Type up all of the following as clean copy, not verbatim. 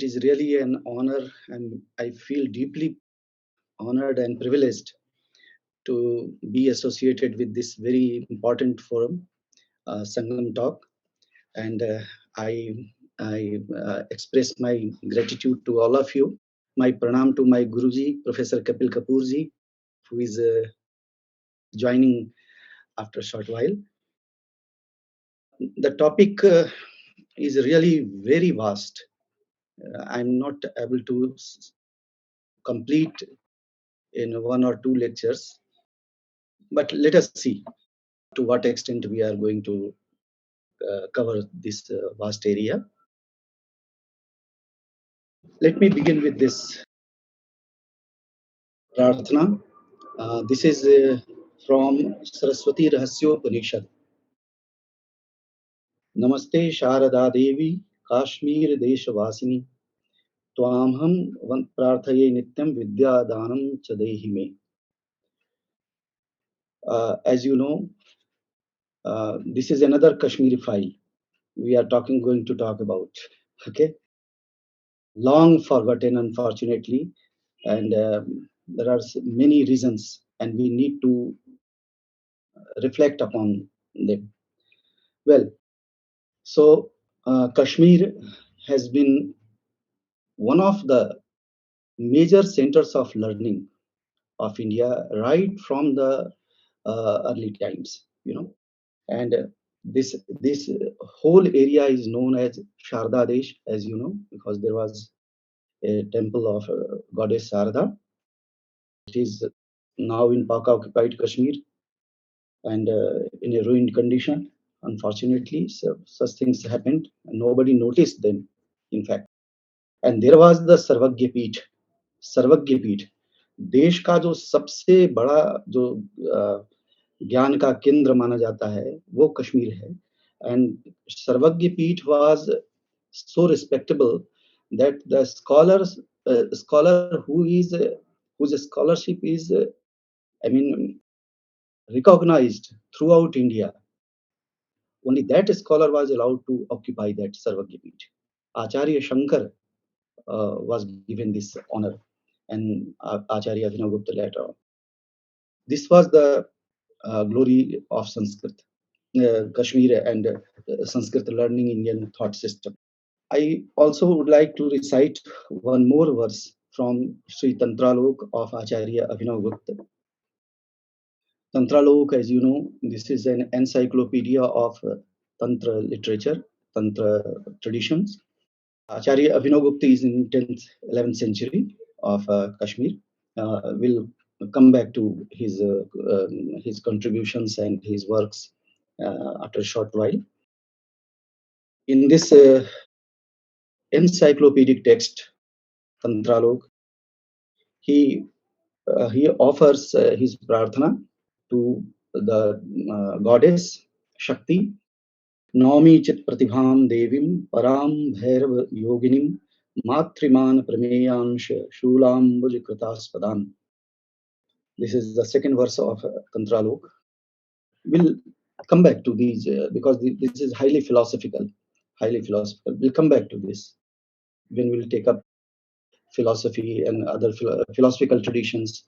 is really an honor, and I feel deeply honored and privileged to be associated with this very important forum, Sangam Talk. And I express my gratitude to all of you. My pranam to my Guruji, Professor Kapil Kapoorji, who is joining after a short while. The topic is really very vast. I'm not able to complete in one or two lectures, but let us see to what extent we are going to cover this vast area. Let me begin with this prarthana. This is from Saraswati Rahasyopanishad. Namaste Sharada Devi, Kashmir Deshavasini, Twamham Prarthaye Nityam Vidya Danam Chadehi Me. As you know, this is another Kashmiri file we are going to talk about. Okay, long forgotten, unfortunately, and there are many reasons, and we need to reflect upon them. Well, so Kashmir has been one of the major centers of learning of India right from the early times, and this whole area is known as Sharda Desh, as you know, because there was a temple of goddess Sarada. It is now in Pak occupied Kashmir and in a ruined condition. Unfortunately, such things happened and nobody noticed them, in fact. And there was the Sarvagya Peeth. सर्वज्ञ पीठ देश का जो सबसे बड़ा जो ज्ञान का केंद्र माना जाता है वो कश्मीर है and सर्वज्ञ पीठ was so respectable that the scholar whose scholarship is I mean recognized throughout India, only that scholar was allowed to occupy that Sarvagya Peeth. Acharya Shankar was given this honor, and Acharya Abhinavagupta later on. This was the glory of Sanskrit, Kashmir, and Sanskrit learning Indian thought system. I also would like to recite one more verse from Sri Tantralok of Acharya Abhinavagupta. Tantralok, as you know, this is an encyclopedia of Tantra literature, Tantra traditions. Acharya Abhinavagupta is in 10th, 11th century of Kashmir. We'll come back to his contributions and his works after a short while. In this encyclopedic text, Tantralok, he offers his prarthana to the goddess Shakti. Naumi chit pratibham devim param bhairav yoginim matriman prameyansha shulambuj kritaspadam. This is the second verse of Tantralok. We'll come back to these because this is highly philosophical. We'll come back to this when we'll take up philosophy and other philosophical traditions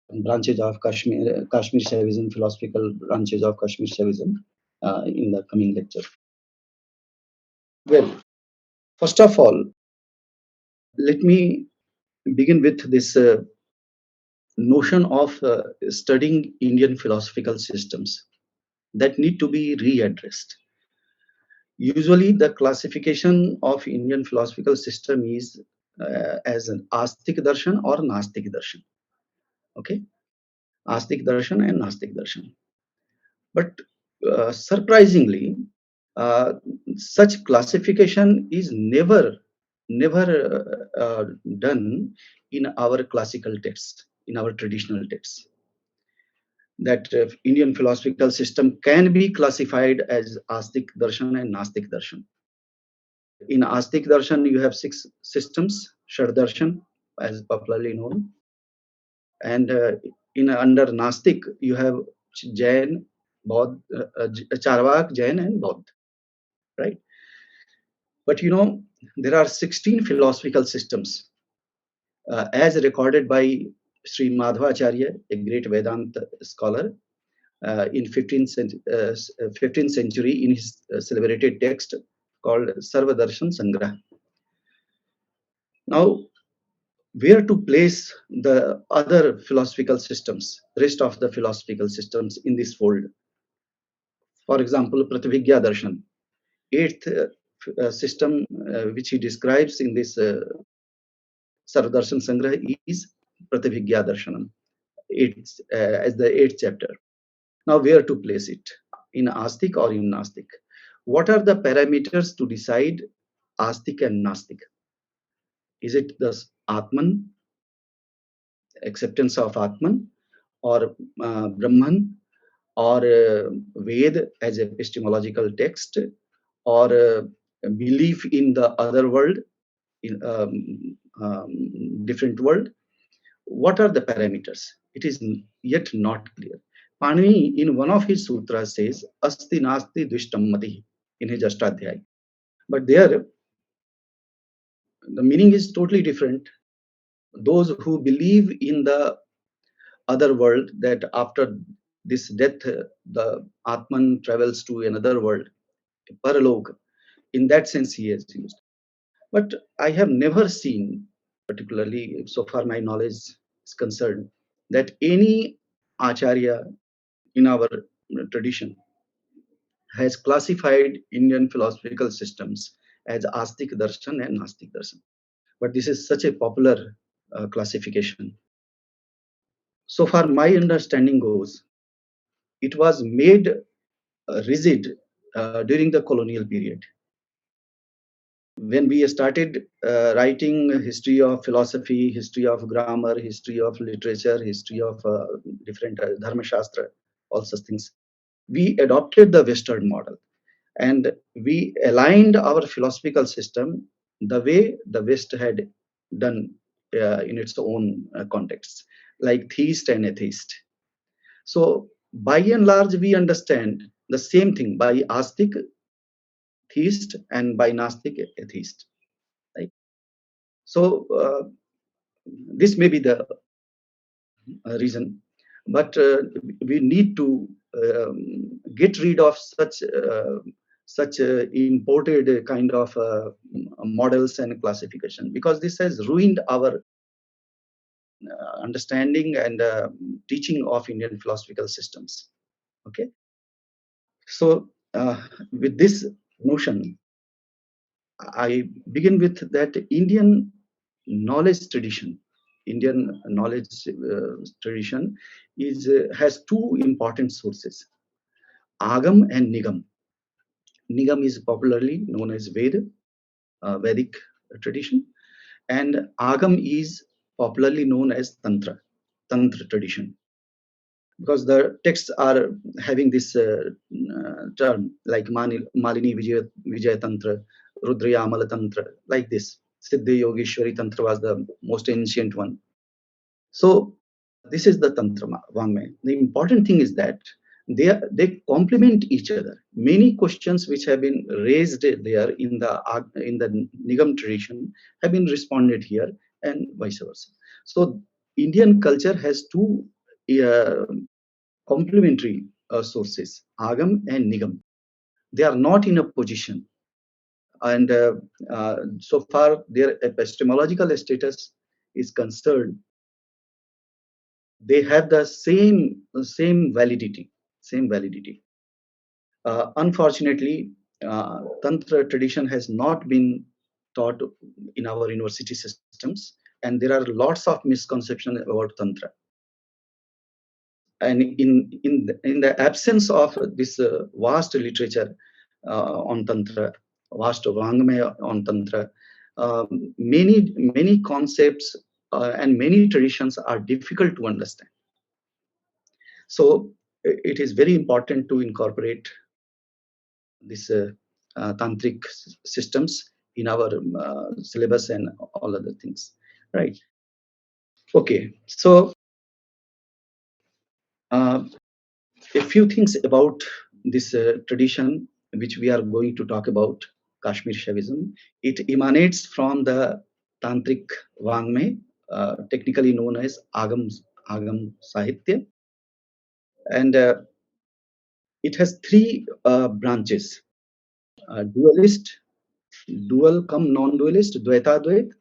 and branches of Kashmir Shaivism, philosophical branches of Kashmir Shaivism in the coming lecture. Well, first of all, let me begin with this notion of studying Indian philosophical systems that need to be readdressed. Usually, the classification of Indian philosophical system is as an Astik Darshan or Nastik Darshan. Okay, Astik Darshan and Nastik Darshan. But surprisingly, such classification is never done in our classical texts, in our traditional texts. That Indian philosophical system can be classified as Astik Darshan and Nastik Darshan. In Astik Darshan, you have 6 systems, Shad Darshan, as popularly known. And under Nastik, you have Jain, Charvak, Jain, and Bauddha, right? But there are 16 philosophical systems as recorded by Sri Madhvacharya, a great Vedanta scholar, in 15th century in his celebrated text called Sarvadarshan Sangrah. Now, where to place the other philosophical systems, rest of the philosophical systems in this fold? For example, Prativigya Darshan, eighth system which he describes in this Sarvadarshan Sangrah is Prativigya Darshanam, as the eighth chapter. Now, where to place it? In Astik or in Nastik? What are the parameters to decide Astik and Nastik? Is it the Atman, acceptance of Atman, or Brahman, or Ved as epistemological text, or belief in the other world, in different world? What are the parameters? It is yet not clear. Panini, in one of his sutras, says, Asti Nasti Dvishtam Mati, in his Ashtadhyaya. But there, the meaning is totally different. Those who believe in the other world, that after this death, the Atman travels to another world, Paralok, in that sense, he has used. But I have never seen, particularly so far my knowledge is concerned, that any Acharya in our tradition has classified Indian philosophical systems as Astik Darshan and Nastik Darshan. But this is such a popular classification. So far, my understanding goes, it was made rigid during the colonial period. When we started writing history of philosophy, history of grammar, history of literature, history of different Dharma Shastra, all such things, we adopted the Western model and we aligned our philosophical system the way the West had done in its own context, like theist and atheist. So, by and large, we understand the same thing by Astik, theist, and by Nastik, atheist. Right? So, this may be the reason, but we need to get rid of such imported kind of models and classification, because this has ruined our understanding and teaching of Indian philosophical systems. Okay, so with this notion, I begin with that Indian knowledge tradition. Indian knowledge tradition has two important sources: Agam and Nigam. Nigam is popularly known as Vedic tradition, and Agam is popularly known as Tantra tradition, because the texts are having this term like Malini Vijaya Tantra, Rudrayamala Tantra, like this. Siddhi Yogeshwari Tantra was the most ancient one. So this is the Tantra Vangmaya. The important thing is that they complement each other. Many questions which have been raised there in the Nigam tradition have been responded here, and vice versa. So Indian culture has two uh, complementary sources, Agam and Nigam. They are not in a position, and so far their epistemological status is concerned, they have the same validity, same validity. Unfortunately, Tantra tradition has not been taught in our university systems, and there are lots of misconceptions about Tantra. And in the absence of this vast literature on Tantra, vast Vangmaya on Tantra, many concepts and many traditions are difficult to understand. So it is very important to incorporate this tantric systems in our syllabus and all other things, right? Okay, so uh, a few things about this tradition which we are going to talk about. Kashmir Shaivism. It emanates from the Tantric Vangme, technically known as Agam Sahitya, and it has three branches: dualist, dual come non-dualist, Dvaita,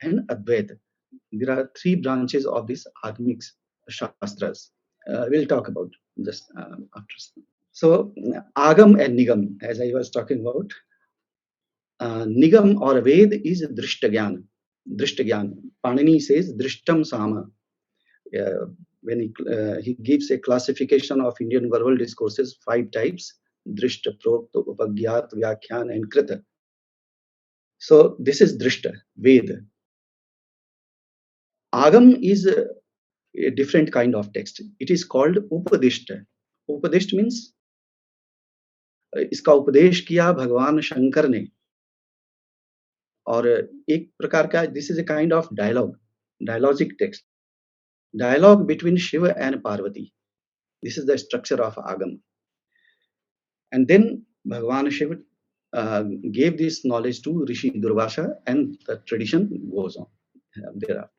and Advaita. There are three branches of this Agamic Shastras. We'll talk about just after. So, Agam and Nigam, as I was talking about, Nigam or Ved is Drishtagyan. Drishtagyan. Panini says Drishtam Sama. When he gives a classification of Indian verbal discourses, 5 types: Drishta, Prokta, Upagyat, Vyakhyan, and Krita. So this is Drishta, Ved. Agam is a different kind of text. It is called Upadishta. Upadishta means इसका उपदेश किया भगवान शंकर ने, और एक प्रकार का this is a kind of dialogic text, dialogue between Shiva and Parvati. This is the structure of Agam. And then Bhagavan Shiva gave this knowledge to Rishi Durvasa, and the tradition goes on thereafter.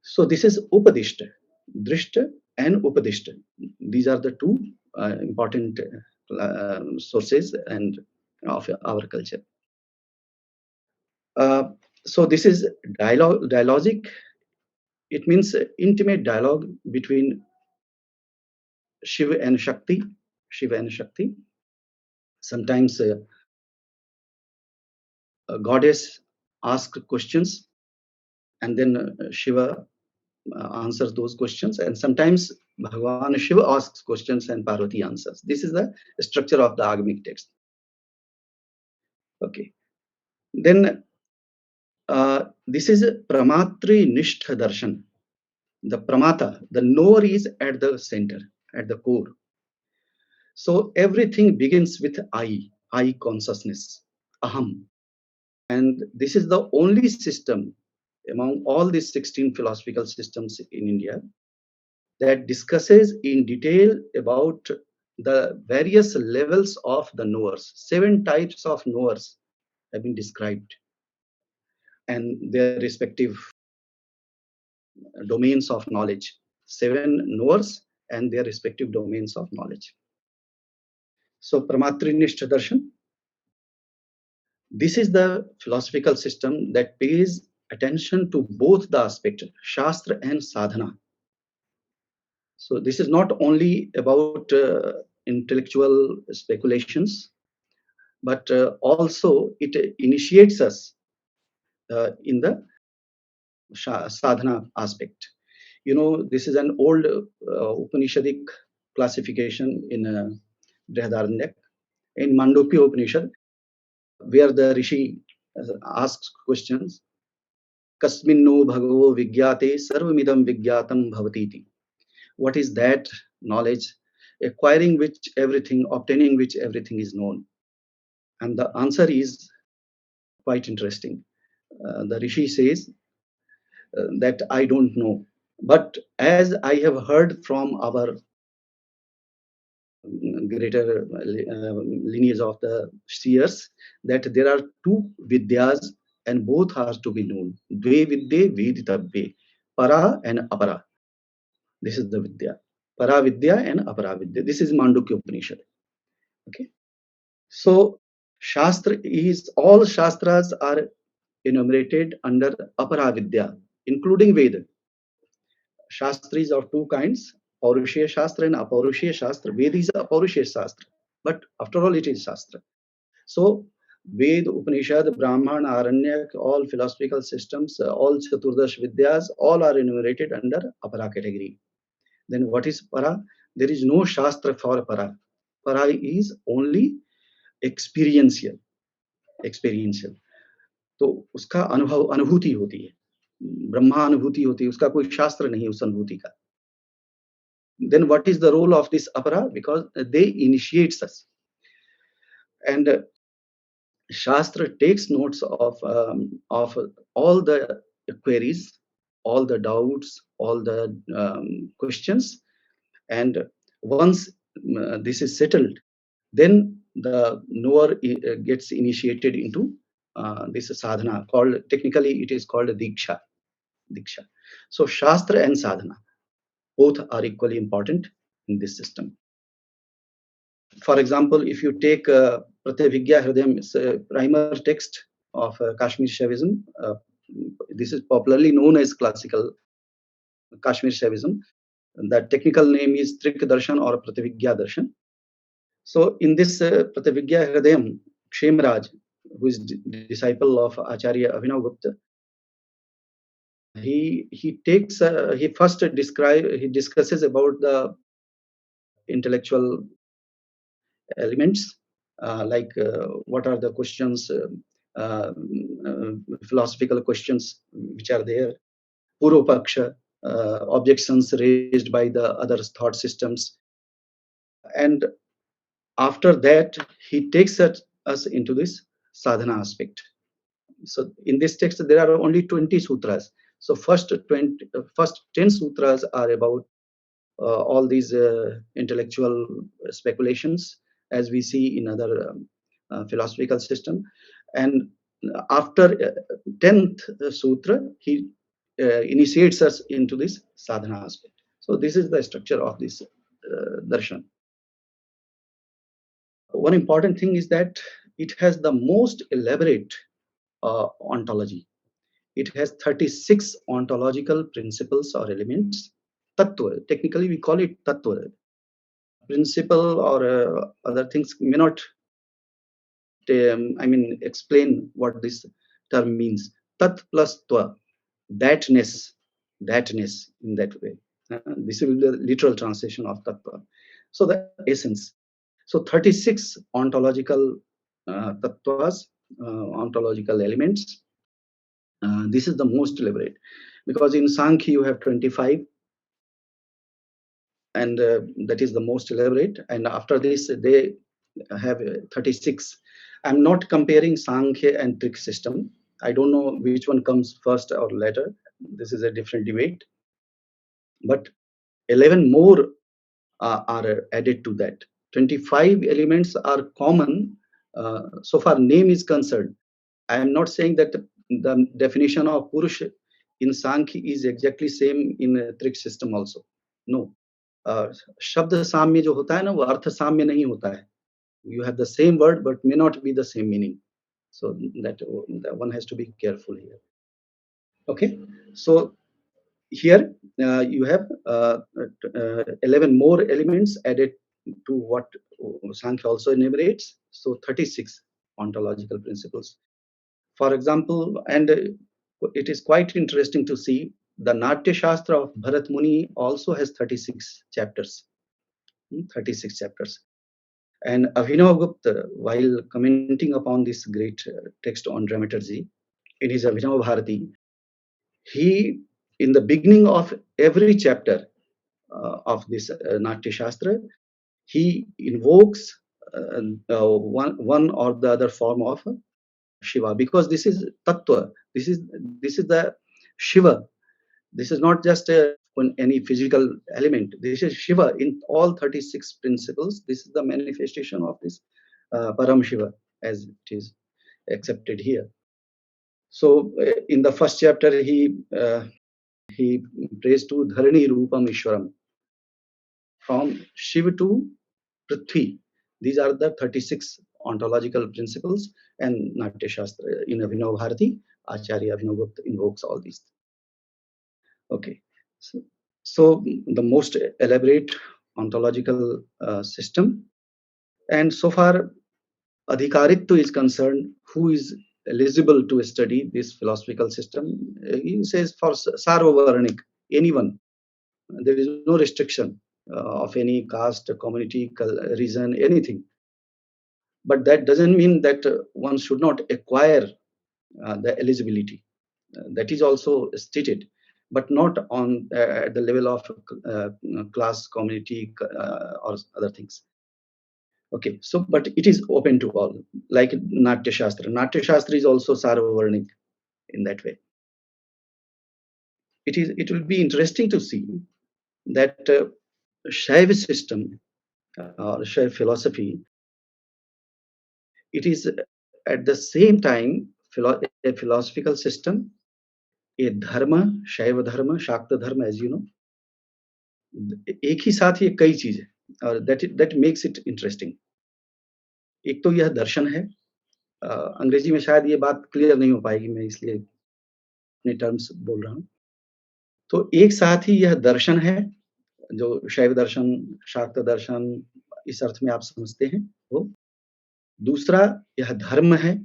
So this is Upadishta, Drishta and Upadishta. These are the two important sources and of our culture. So this is dialogic. It means intimate dialogue between Shiva and Shakti. Sometimes a goddess asks questions, and then Shiva answers those questions, and sometimes Bhagavan Shiva asks questions and Parvati answers. This is the structure of the Agamic text. Okay. Then this is Pramatri Nishtha Darshan. The Pramata, the knower, is at the center, at the core. So everything begins with I consciousness, Aham. And this is the only system among all these 16 philosophical systems in India that discusses in detail about the various levels of the knowers. 7 types of knowers have been described, and their respective domains of knowledge. 7 knowers and their respective domains of knowledge. So Pramatri Nishtha Darshan, this is the philosophical system that pays attention to both the aspect, Shastra and Sadhana. So this is not only about intellectual speculations, but also it initiates us in the sadhana aspect. You know, this is an old Upanishadic classification in Brihadaranyaka, in Mandukya Upanishad, where the Rishi asks questions. Kasminno bhagavo vigyate sarvamidam vigyatam bhavatiti. What is that knowledge, acquiring which everything, obtaining which everything is known? And the answer is quite interesting. The Rishi says that I don't know. But as I have heard from our greater lineage of the seers, that there are 2 vidyas and both are to be known. Dve vidye veditavye, para and apara. This is the vidya. Para vidya and apara vidya. This is Mandukya Upanishad. Okay. So Shastra is, all Shastras are enumerated under apara vidya, including Veda. Shastra is of 2 kinds, Paurusheya Shastra and Apaurusheya Shastra. Veda is a Paurusheya Shastra, but after all, it is Shastra. So, Veda, Upanishad, Brahman, Aranyak, all philosophical systems, all Chaturdash Vidyas, all are enumerated under Apara category. Then what is Para? There is no Shastra for Para. Para is only experiential. तो उसका अनुभूति होती है, ब्रह्मा अनुभूति होती है, उसका कोई शास्त्र नहीं उस अनुभूति का. Then what is the role of this apara? Because they initiates us, and Shastra takes notes of all the queries, all the doubts, all the questions, and once this is settled, Then the knower gets initiated into this sadhana, called, technically it is called diksha. Diksha. So Shastra and sadhana, both are equally important in this system. For example, if you take Pratyabhigya Hridayam, it's a primer text of Kashmir Shaivism. This is popularly known as classical Kashmir Shaivism. The technical name is Trik Darshan or Pratyabhigya Darshan. So in this Pratyabhigya Hridayam, Kshemaraj, who is disciple of Acharya Abhinav Gupta, he first discusses about the intellectual elements, like what are the questions, uh, uh, philosophical questions which are there, Purva objections raised by the other thought systems, and after that he takes us into this sadhana aspect. So in this text there are only 20 sutras. So first 10 sutras are about all these intellectual speculations, as we see in other philosophical system. And after 10th sutra, he initiates us into this sadhana aspect. So this is the structure of this darshan. One important thing is that it has the most elaborate ontology. It has 36 ontological principles or elements. Tattva, technically we call it tattva. Principle or other things may not explain what this term means. Tat plus twa, thatness in that way. This will be the literal translation of tattva. So the essence. So 36 ontological tattvas, ontological elements. This is the most elaborate, because in Sankhya you have 25, and that is the most elaborate, and after this they have 36. I'm not comparing Sankhya and Trik system. I don't know which one comes first or later. This is a different debate. But 11 more are added to that. 25 elements are common so far name is concerned. I am not saying that the definition of Purush in Sankhya is exactly same in Trik system also. No. शब्द साम्य जो होता है ना, वो अर्थ साम्य नहीं होता है. You have the same word but may not be the same meaning. So that one has to be careful here. Okay, so here you have 11 more elements added to what Sankhya also enumerates. So 36 ontological principles. For example, and it is quite interesting to see the Natya Shastra of Bharat Muni also has 36 chapters. 36 chapters. And Abhinav Gupta, while commenting upon this great text on dramaturgy, in his Abhinav Bharati, he, in the beginning of every chapter of this Natya Shastra, he invokes one or the other form of Shiva, because this is Tattva. This is the Shiva. This is not just any physical element. This is Shiva in all 36 principles. This is the manifestation of this Param Shiva, as it is accepted here. So in the first chapter, he prays to Dharani Rupam Ishwaram. From Shiva to Prithvi. These are the 36 ontological principles, and Natya Shastra in Abhinav Bharati, Acharya Abhinav Gupta invokes all these. Okay, so the most elaborate ontological system, and so far Adhikaritva is concerned, who is eligible to study this philosophical system. He says for Sarvavarnik, anyone. There is no restriction of any caste, community, region, anything. But that doesn't mean that one should not acquire the eligibility. That is also stated, but not on at the level of class, community, or other things. Okay, so but it is open to all, like Natya Shastra. Natya Shastra is also Sarvavarnik in that way. It will be interesting to see that Shaiva system or Shaiva philosophy It is at the same time a philosophical system, a dharma, Shaiva dharma, Shakta dharma, as you know. एक ही साथ ये कई चीज़ है और that makes it interesting. एक तो यह दर्शन है, अंग्रेजी में शायद ये बात क्लियर नहीं हो पाएगी, मैं इसलिए अपने टर्म्स बोल रहा हूँ। तो एक साथ ही यह दर्शन है, जो शैव दर्शन, शाक्त दर्शन, इस अर्थ में आप समझते हैं वो। दूसरा यह धर्म है,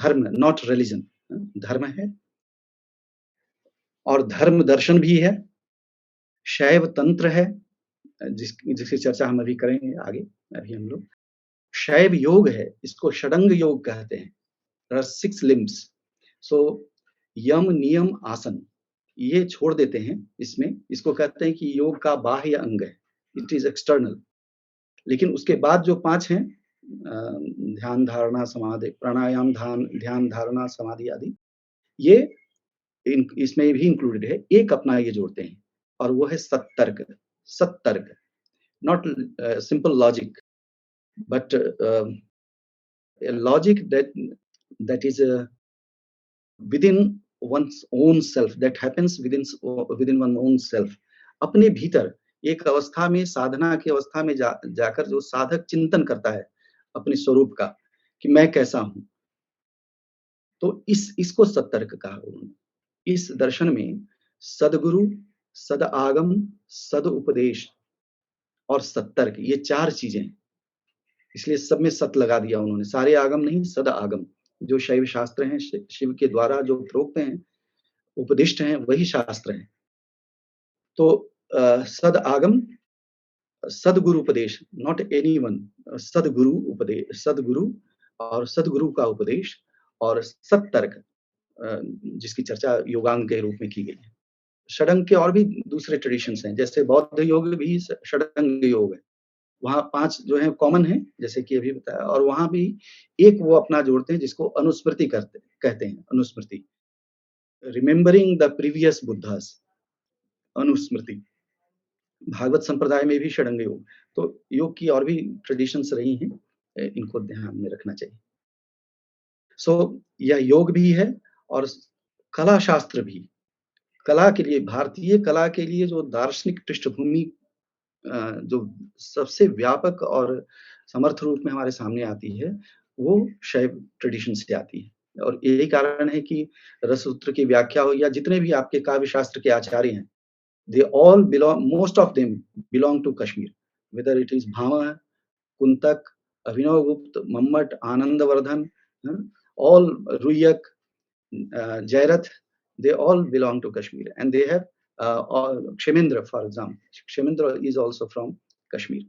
धर्म नॉट रिलिजन, धर्म है और धर्म दर्शन भी है। शैव तंत्र है, जिसकी चर्चा हम अभी करेंगे आगे, अभी हम लोग। शैव योग है, इसको षडंग योग कहते हैं। There are 6 limbs. So यम, नियम, आसन ये छोड़ देते हैं इसमें। इसको कहते हैं कि योग का बाह्य अंग है, इट इज एक्सटर्नल। लेकिन उसके बाद जो 5 हैं, ध्यान, धारणा, समाधि, प्राणायाम, ध्यान, धारणा, समाधि आदि, ये इसमें भी इंक्लूडेड है। एक अपना ये जोड़ते हैं और वो है सत्तर्क। सत्तर्क, not simple logic, but logic that is within one's own self, that happens within one's own self. अपने भीतर एक अवस्था में, साधना की अवस्था में जाकर जो साधक चिंतन करता है अपने स्वरूप का कि मैं कैसा हूं, तो इसको सत्तर्क कहा उन्होंने। इस दर्शन में सदगुरु, सद आगम, सद उपदेश और सत्तर्क, ये 4 चीजें, इसलिए सब में सत लगा दिया उन्होंने। सारे आगम नहीं, सद आगम, जो शैव शास्त्र हैं, शिव के द्वारा जो प्रोक्त हैं, उपदिष्ट हैं, वही शास्त्र हैं। तो सद आगम, सदगुरु उपदेश, नॉट एनीवन, सदगुरु उपदेश, सदगुरु और सदगुरु का उपदेश और सत्तर्क, जिसकी चर्चा योगांग के रूप में की गई है। षडंग के और भी दूसरे ट्रेडिशंस हैं, जैसे बौद्ध योग भी षडंग योग है। वहाँ 5 जो है कॉमन है, जैसे कि अभी बताया, और वहाँ भी एक वो अपना जोड़ते हैं जिसको अनुस्मृति कहते हैं। अनुस्मृति, रिमेम्बरिंग द प्रीवियस बुद्धास, अनुस्मृति। भागवत संप्रदाय में भी षडंग योग, तो योग की और भी ट्रेडिशंस रही हैं, इनको ध्यान में रखना चाहिए। सो यह योग भी है और कला शास्त्र भी। कला के लिए, भारतीय कला के लिए जो दार्शनिक पृष्ठभूमि जो सबसे व्यापक और समर्थ रूप में हमारे सामने आती है, वो शैव ट्रेडिशन से आती है। और यही कारण है कि रससूत्र की व्याख्या हो या जितने भी आपके काव्य शास्त्र के आचार्य हैं, they all belong, most of them belong to Kashmir, whether it is Bhama, Kuntak, Abhinavagupta, Mammat, Anandavardhan, all Ruyak, Jairath, they all belong to Kashmir, and they have Kshemendra, for example. Kshemendra is also from Kashmir.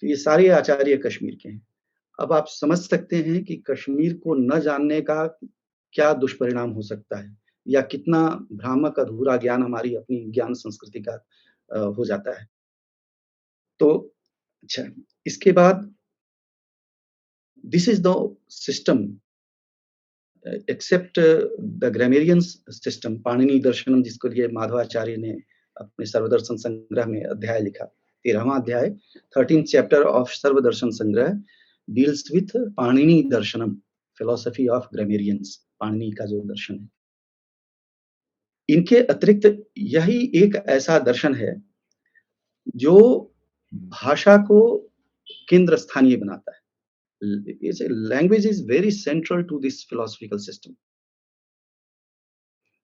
तो ये सारे आचार्य कश्मीर के हैं। अब आप समझ सकते हैं कि कश्मीर को न जानने का क्या दुष्परिणाम हो सकता है, या कितना भ्रामक अधूरा ज्ञान हमारी अपनी ज्ञान संस्कृति का हो जाता है। तो अच्छा, इसके बाद this is the system except the grammarian system, Panini दर्शनम, जिसको लिए माधवाचार्य ने अपने सर्वदर्शन संग्रह में अध्याय लिखा, 13वां अध्याय, 13th चैप्टर ऑफ सर्वदर्शन संग्रह डील्स विथ पाणिनि दर्शनम, फिलोसफी ऑफ ग्रामेरियंस, पाणिनि का जो दर्शन है। इनके अतिरिक्त यही एक ऐसा दर्शन है जो भाषा को केंद्र स्थानीय बनाता है। Language is very central to this philosophical system,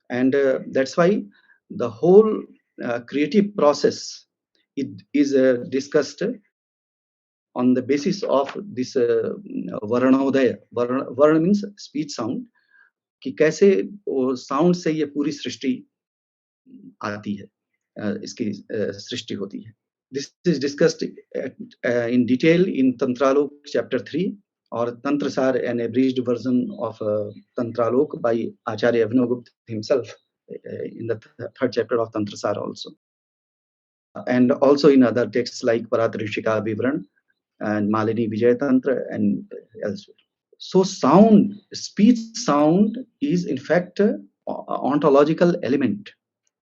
and that's why the whole creative process is discussed on the basis of this varnodaya. Varna means speech sound, कि कैसे वो साउंड से ये पूरी सृष्टि आती है, इसकी सृष्टि होती है। This is discussed in detail in Tantralok chapter 3 or Tantrasar, an abridged version of Tantralok by Acharya Abhinavagupta himself in the 3rd chapter of Tantrasar also. And also in other texts like Paratrishika Vivran and Malini Vijay Tantra and elsewhere. So sound, speech sound is in fact an ontological element.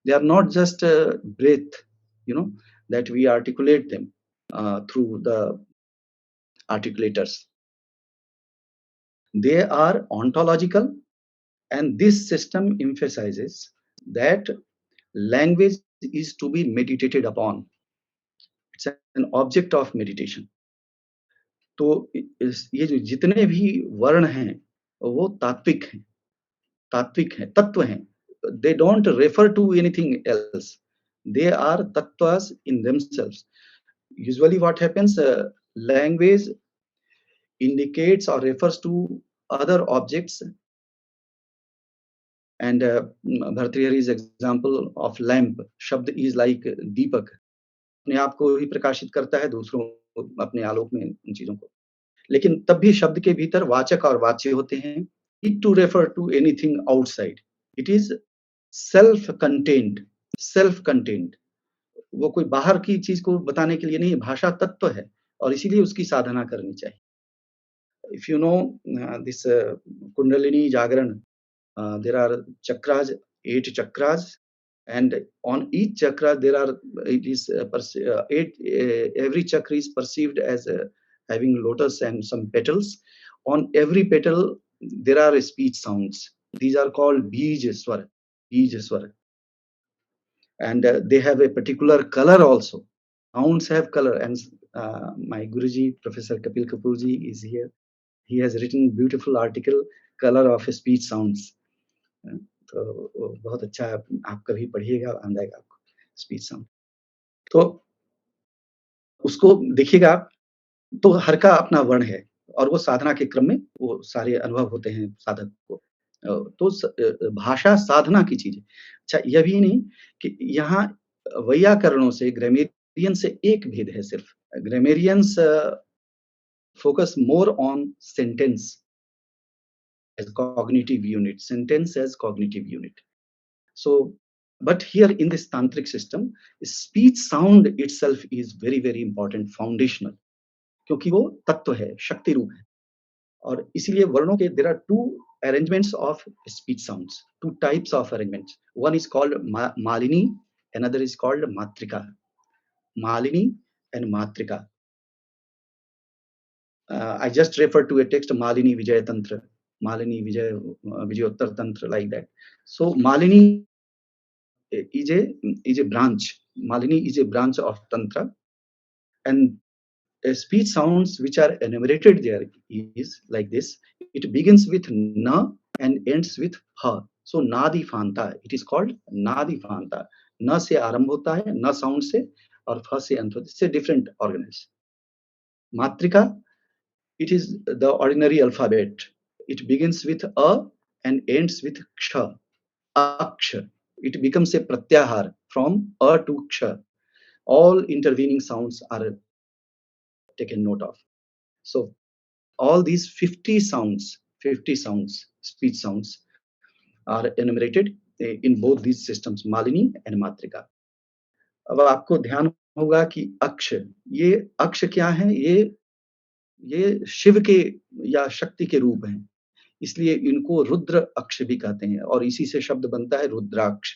They are not just breath, that we articulate them through the articulators. They are ontological, and this system emphasizes that language is to be meditated upon. It's an object of meditation. तो ये जो जितने भी वर्ण हैं वो तात्विक हैं, तत्व हैं. They don't refer to anything else. They are tattvas in themselves. Usually what happens, language indicates or refers to other objects, and Bhartrihari's example of lamp, शब्द is like दीपक, अपने आप को ही प्रकाशित करता है, दूसरों को अपने आलोक में उन चीज़ों को. लेकिन तब भी शब्द के भीतर वाचक और वाच्य होते हैं. It to refer to anything outside. It is self-contained, self-contained. वो कोई बाहर की चीज़ को बताने के लिए नहीं, भाषा तत्व है और इसीलिए उसकी साधना करनी चाहिए. If you know this Kundalini Jagran, there are chakras, 8 chakras, and on each chakra there are it is eight. Every chakra is perceived as having lotus and some petals. On every petal there are speech sounds. These are called Bij Swara, and they have a particular color also. Sounds have color, and my Guruji, Professor Kapil Kapoorji, is here. He has written beautiful article, Color of Speech Sounds. तो वो बहुत अच्छा है, आप कभी पढ़िएगा, आनंद आएगा आपको, स्पीच साउंड. तो उसको देखिएगा आप, तो हर का अपना वर्ण है और वो साधना के क्रम में वो सारे अनुभव होते हैं साधक को. तो भाषा साधना की चीज़ है. अच्छा, यह भी नहीं कि यहाँ वैयाकरणों से, ग्रामेरियन से एक भेद है सिर्फ. Grammarians focus more on sentence as cognitive unit, sentence as cognitive unit. So, but here in this tantric system, speech sound itself is very, very important, foundational, क्योंकि वो तत्व है, शक्ति रूप है. और इसीलिए वर्णों के there are two arrangements of speech sounds, two types of arrangements. One is called Malini, another is called Matrika. Malini and Matrika. I just referred to a text, Malini Vijaya Tantra, Malini Vijayottar Tantra, like that. So Malini is a branch. Malini is a branch of Tantra, and speech sounds which are enumerated there is like this. It begins with na and ends with ha. So Nadi Fanta. It is called Nadi Fanta. Na से आरंभ होता है, na sound से, और fa से अंत होता है. इससे different organelles. Matrika, it is the ordinary alphabet. It begins with a and ends with ksha, aksha. It becomes a pratyahar from a to ksha. All intervening sounds are taken note of. So all these 50 sounds, speech sounds, are enumerated in both these systems, Malini and Matrika. अब आपको ध्यान होगा कि अक्ष, ये अक्ष क्या है? ये शिव के या शक्ति के रूप हैं, इसलिए इनको रुद्र अक्ष भी कहते हैं और इसी से शब्द बनता है रुद्राक्ष.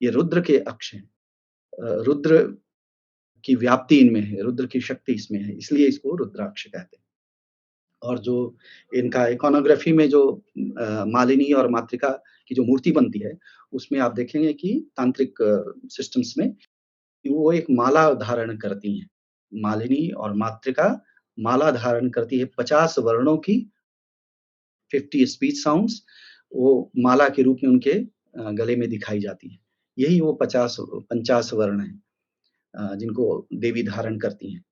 ये रुद्र के अक्ष हैं. रुद्र की व्याप्ति इनमें है, रुद्र की शक्ति इसमें है, इसलिए इसको रुद्राक्ष कहते हैं. और जो इनका इकोनोग्राफी में जो मालिनी और मातृका की जो मूर्ति बनती है, उसमें आप देखेंगे कि तांत्रिक सिस्टम्स में वो एक माला धारण करती हैं. मालिनी और मातृका माला धारण करती है 50 वर्णों की, 50 स्पीच साउंड्स, वो माला के रूप में उनके गले में दिखाई जाती है. यही वो 50 वर्ण हैं जिनको देवी धारण करती हैं.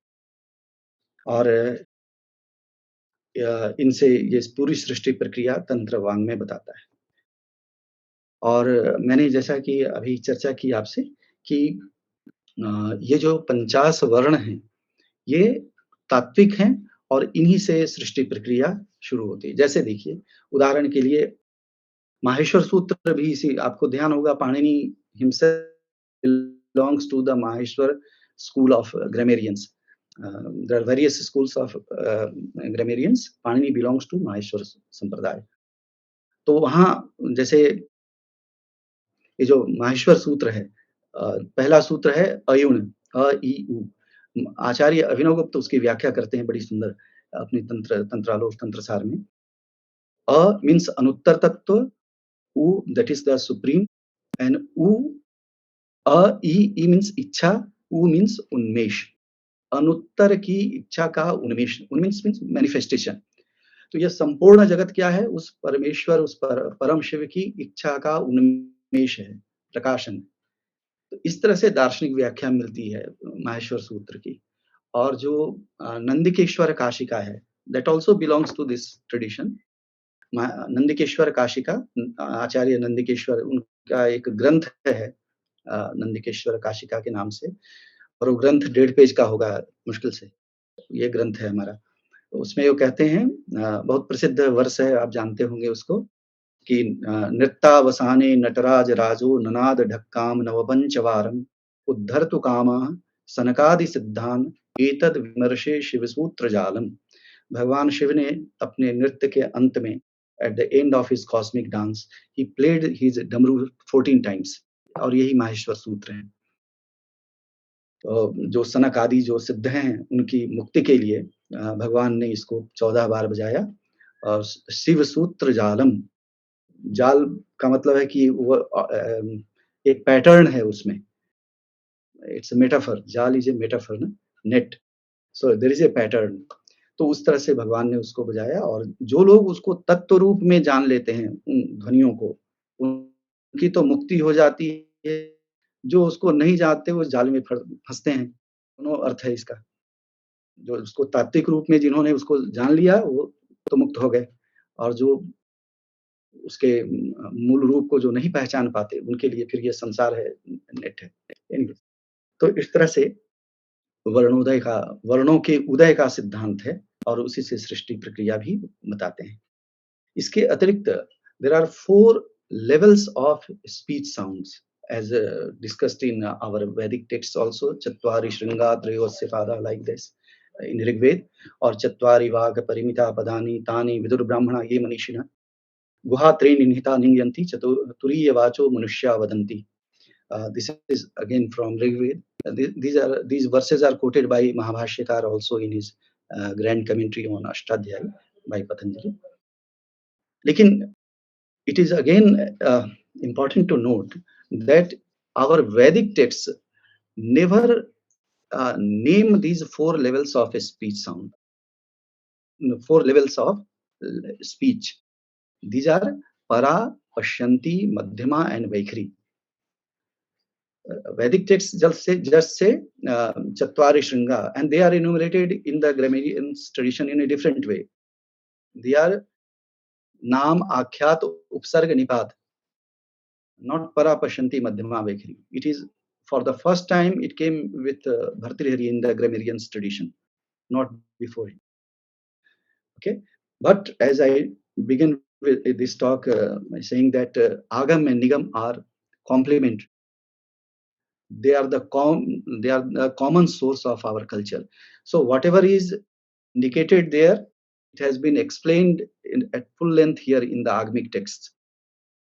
और इनसे ये पूरी सृष्टि प्रक्रिया तंत्र वांग में बताता है. और मैंने जैसा कि अभी चर्चा की आपसे कि ये जो 50 वर्ण हैं, ये तात्विक हैं और इन्हीं से सृष्टि प्रक्रिया शुरू होती है. जैसे देखिए, उदाहरण के लिए माहेश्वर सूत्र भी इसी, आपको ध्यान होगा, Panini himself belongs to the Maheshwar school of grammarians. There are various schools of grammarians. Panini belongs to Maheshwar संप्रदाय. तो वहाँ जैसे ये जो माहेश्वर सूत्र है, पहला सूत्र है अयुण, अ इ उ. आचार्य अभिनवगुप्त उसकी व्याख्या करते हैं बड़ी सुंदर अपनी तंत्रालोक तंत्रसार में. means Anuttar Tattva, U that is the supreme, and E means इच्छा, U means उन्मेष. अनुत्तर की इच्छा का उन्मेष, उन्मेष मीन्स मैनिफेस्टेशन. तो यह संपूर्ण जगत क्या है? उस परमेश्वर, उस परम शिव की इच्छा का उन्मेष है, प्रकाशन. तो इस तरह से दार्शनिक व्याख्या मिलती है माहेश्वर सूत्र की. और जो नंदिकेश्वर काशिका है, that also belongs to this tradition. Nandikeshwar Kashika, आचार्य नंदिकेश्वर, उनका एक ग्रंथ है नंदिकेश्वर काशिका के नाम से, और वो ग्रंथ 1.5 पेज का होगा मुश्किल से. ये ग्रंथ है हमारा. उसमें वो कहते हैं, बहुत प्रसिद्ध वर्ष है, आप जानते होंगे उसको, कि नृत्तावसाने नटराज राजो ननाद ढक्काम नवपंचवारम उद्धर्तु कामः सनकादि सिद्धान एतद विमर्शे शिवसूत्र जालम. भगवान शिव ने अपने नृत्य के अंत में, at the end of his cosmic dance, he played his डमरू 14 टाइम्स, और यही माहेश्वर सूत्र है. तो जो सनक आदि जो सिद्ध हैं, उनकी मुक्ति के लिए भगवान ने इसको 14 बार बजाया. और शिव सूत्र जालम, जाल का मतलब है कि वो एक पैटर्न है उसमें. इट्स अ मेटाफर, जाल इज ए मेटाफर ना, net. So there is a pattern. तो उस तरह से भगवान ने उसको बजाया, और जो लोग उसको तत्व रूप में जान लेते हैं, उन ध्वनियों को, उनकी तो मुक्ति हो जाती है. जो उसको नहीं जानते वो जाल में फंसते हैं. दोनों अर्थ है इसका. जो उसको तात्विक रूप में जिन्होंने उसको जान लिया, वो तो मुक्त हो गए, और जो उसके मूल रूप को जो नहीं पहचान पाते, उनके लिए फिर ये संसार है, नेट है. एनीवे, तो इस तरह से वर्णों के उदय का सिद्धांत है, और उसी से सृष्टि प्रक्रिया भी बताते हैं. इसके अतिरिक्त there are 4 levels of speech sounds, as discussed in our Vedic texts also. चत्वारि शृंगा त्रयोस्य पादा, like this in ऋग्वेद. और चत्वारि वाग परिमिता पदानि तानि विदुर ब्राह्मणा ये मनीषिणः गुहा त्रीणि निहिता निंगयन्ति चतुरीय वाचो मनुष्या वदन्ति. This is again from Rigved. These verses are quoted by Mahabhashyakar also in his grand commentary on Ashtadhyayi by Patanjali. लेकिन it is again important to note that our Vedic texts never name these 4 levels of speech sound, 4 levels of speech. These are Para, Pashyanti, Madhyama and Vaikhari. Vedic texts just say Chatvari Shringa, and they are enumerated in the grammarian tradition in a different way. They are Nam, Akhyat, Upsarga, Nipat, not Para, Pashyanti, Madhyama, Vaikhari. It is for the first time it came with Bhartrihari in the grammarian tradition, not before him. Okay, but as I begin with this talk by saying that Agam and Nigam are complementary. They are the common source of our culture. So whatever is indicated there, it has been explained at full length here in the Agamic texts.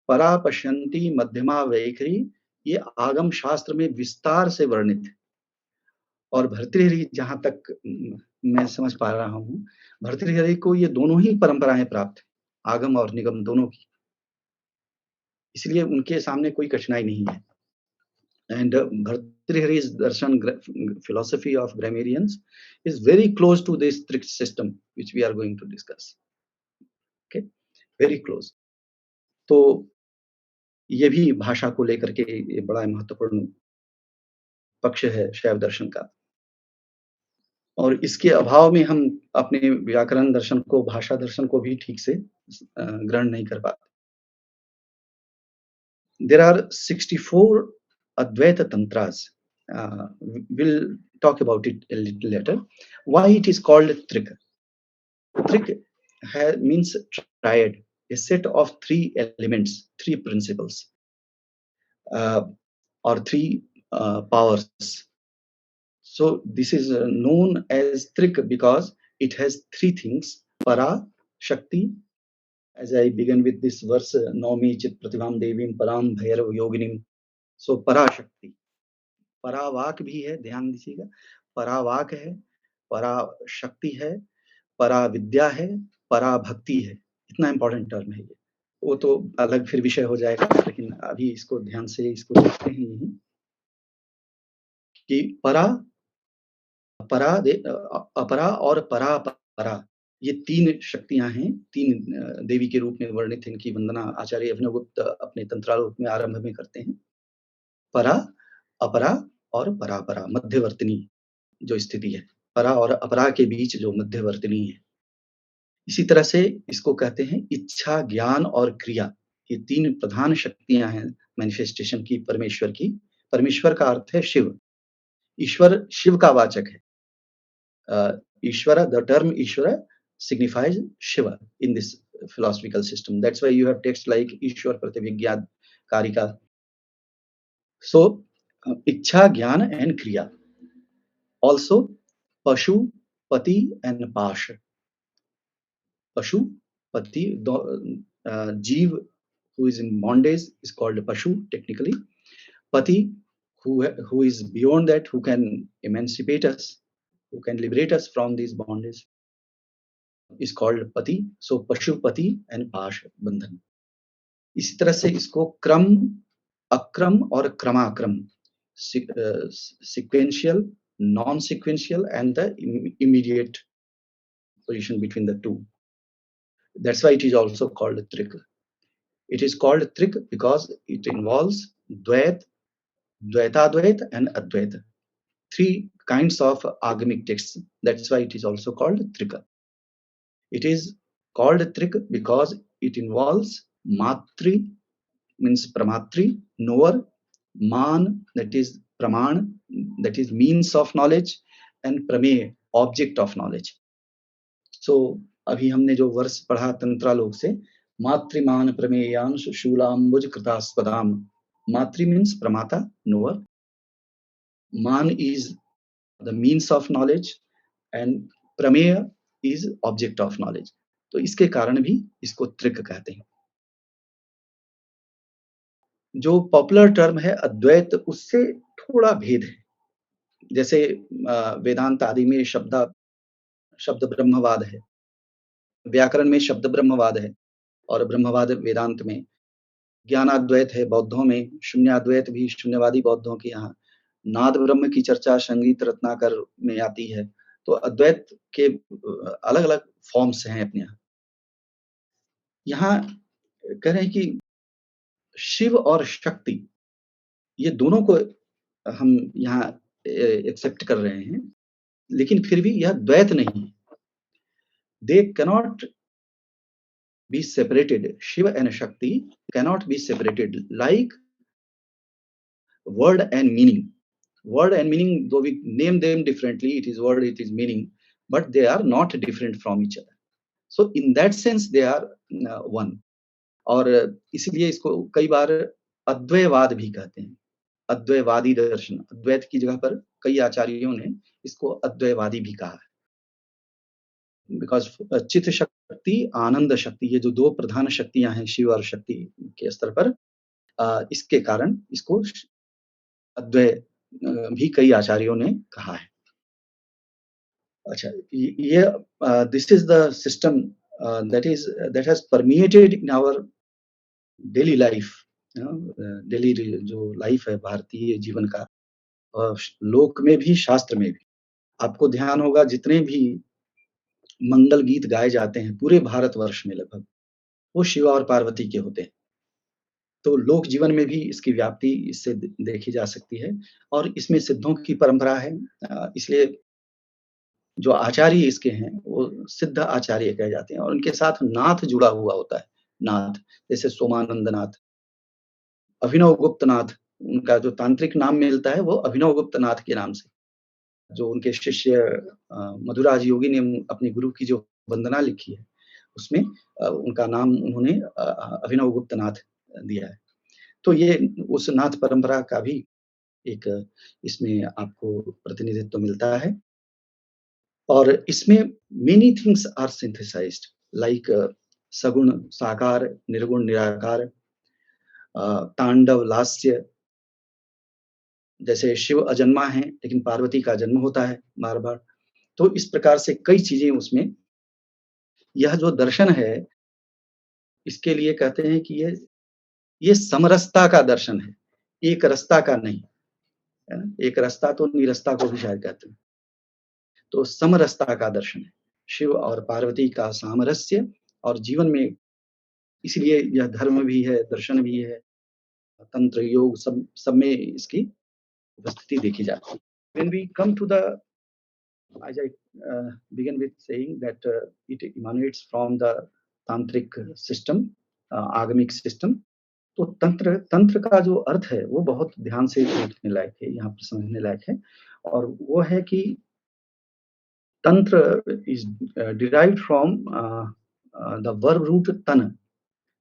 Para, Pashyanti, Madhyama, Vaikhari, ये आगम शास्त्र में विस्तार से वर्णित है. और भर्तृहरि, जहां तक मैं समझ पा रहा हूं, भर्तृहरि को ये दोनों ही परंपराएं प्राप्त है, आगम और निगम दोनों की. इसलिए उनके सामने कोई कठिनाई नहीं है. And Bhartrihari's darshan philosophy of grammarians is very close to this strict system which we are going to discuss. Okay, very close. तो ये भी भाषा को लेकर के ये बड़ा महत्वपूर्ण पक्ष है शैव दर्शन का. और इसके अभाव में हम अपने व्याकरण दर्शन को, भाषा दर्शन को भी ठीक से ग्रहण नहीं कर पाते. There are 64 Advaita Tantras. We'll talk about it a little later. Why it is called Trik? Trik means triad, a set of 3 elements, 3 principles, or 3 powers. So this is known as Trik because it has 3 things: Para, Shakti. As I begin with this verse, Naumi Chit Pratibham Devim Param Bhairav Yoginim. So Para Shakti. परावाक भी है, ध्यान दीजिएगा. परावाक है, परा शक्ति है, परा विद्या है, परा भक्ति है. इतना इंपॉर्टेंट टर्म है ये। वो तो अलग फिर विषय हो जाएगा, लेकिन अभी इसको ध्यान से इसको देखते हैं यहीं कि अपरा और परा ये 3 शक्तियाँ हैं, 3 देवी के रूप में वर्णित हैं। इनकी वंदना आचार्य अभिनवगुप्त अपने तंत्रालोक में आरंभ में करते हैं। परा, अपरा और परापरा, मध्यवर्तिनी जो स्थिति है। परा और अपरा के बीच जो मध्यवर्तिनी है। इसी तरह से इसको कहते हैं इच्छा, ज्ञान और क्रिया। ये 3 प्रधान शक्तियाँ हैं मैनिफेस्टेशन की, परमेश्वर की। परमेश्वर का अर्थ है शिव। ईश्वर शिव का वाचक है। Ishvara, the term Ishvara signifies Shiva in this philosophical system. That's why you have texts like Ishwar Prativigyan Karika. So, Ichha, Jnana and Kriya. Also, Pashu, Pati and Pash. Pashu, Pati, Jeev who is in bondage is called Pashu technically. Pati, who is beyond that, who can emancipate us, who can liberate us from these bondage, is called पति. सो Pashupati and पाश बंधन. इसी तरह से इसको क्रम, अक्रम और क्रमाक्रम, sequential, non-sequential and the immediate position between the two. That's why it is also called Trik. It is called Trik because it involves Dvait, Dvaitadvait and Advait. 3 kinds of agamic texts. That's why it is also called Trika. It is called Trik because it involves Matri, means Pramatri, knower, Man, that is Praman, that is means of knowledge, and Prame, object of knowledge. So, अभी हमने जो वर्ष पढ़ा तंत्रालोक से, मातृमान प्रमेयान शूलाम्बुज कृतास्पदाम. Matri means Pramata, knower. Man is the means of knowledge and Prameya is object of knowledge. तो इसके कारण भी इसको त्रिक कहते हैं. जो पॉपुलर टर्म है अद्वैत, उससे थोड़ा भेद है. जैसे वेदांत आदि में शब्द ब्रह्मवाद है, व्याकरण में शब्द ब्रह्मवाद है, और ब्रह्मवाद वेदांत में. ज्ञानाद्वैत है बौद्धों में, शून्याद्वैत भी शून्यवादी बौद्धों के यहाँ. नाद ब्रह्म की चर्चा संगीत रत्नाकर में आती है. तो अद्वैत के अलग अलग फॉर्म्स हैं अपने यहाँ. यहाँ कह रहे हैं कि शिव और शक्ति, ये दोनों को हम यहाँ एक्सेप्ट कर रहे हैं, लेकिन फिर भी यह द्वैत नहीं है. They cannot be separated. Shiva and Shakti cannot be separated like word and meaning. Word and meaning, though we name them differently, it is word, it is meaning, but they are not different from each other. So in that sense they are one. और इसलिए इसको कई बार अद्वैतवाद भी कहते हैं. अद्वैतवादी दर्शन, अद्वैत की जगह पर कई आचार्यों ने इसको अद्वैतवादी भी कहा है. बिकॉज चित्त शक्ति, आनंद शक्ति, ये जो 2 प्रधान शक्तियां हैं शिव और शक्ति के स्तर पर, इसके कारण इसको अद्वैत भी कई आचार्यों ने कहा है. अच्छा, ये this is the system that has permeated in our daily life. Daily जो लाइफ है भारतीय जीवन का, लोक में भी शास्त्र में भी. आपको ध्यान होगा जितने भी मंगल गीत गाए जाते हैं पूरे भारतवर्ष में लगभग, वो शिव और पार्वती के होते हैं. तो लोक जीवन में भी इसकी व्याप्ति इससे देखी जा सकती है, और इसमें सिद्धों की परंपरा है. इसलिए जो आचार्य इसके हैं वो सिद्ध आचार्य कहे जाते हैं, और उनके साथ नाथ जुड़ा हुआ होता है. नाथ जैसे सोमानंद नाथ, अभिनव गुप्त नाथ, उनका जो तांत्रिक नाम मिलता है वो अभिनव गुप्त नाथ के नाम से. जो उनके शिष्य मधुराज योगी ने अपने गुरु की जो वंदना लिखी है उसमें उनका नाम उन्होंने अभिनव गुप्त नाथ दिया है. तो ये उस नाथ परंपरा का भी एक इसमें आपको प्रतिनिधित्व मिलता है. और इसमें many things are synthesized like सगुण साकार, निर्गुण निराकार, तांडव लास्य. जैसे शिव अजन्मा है लेकिन पार्वती का जन्म होता है बार बार. तो इस प्रकार से कई चीजें उसमें, यह जो दर्शन है इसके लिए कहते हैं कि ये समरसता का दर्शन है, एक रसता का नहीं, है ना? एक रसता तो निरस्ता को भी शायद कहते हैं। तो समरसता का दर्शन है, शिव और पार्वती का सामरस्य, और जीवन में इसलिए यह धर्म भी है, दर्शन भी है, तंत्र, योग सब में इसकी उपस्थिति देखी जाती है। When we come to the, as I begin with saying that it emanates from the tantric system, आगमिक सिस्टम। तो तंत्र का जो अर्थ है वो बहुत ध्यान से देखने लायक है, यहाँ पर समझने लायक है, और वो है कि तंत्र is derived from the verb root तन।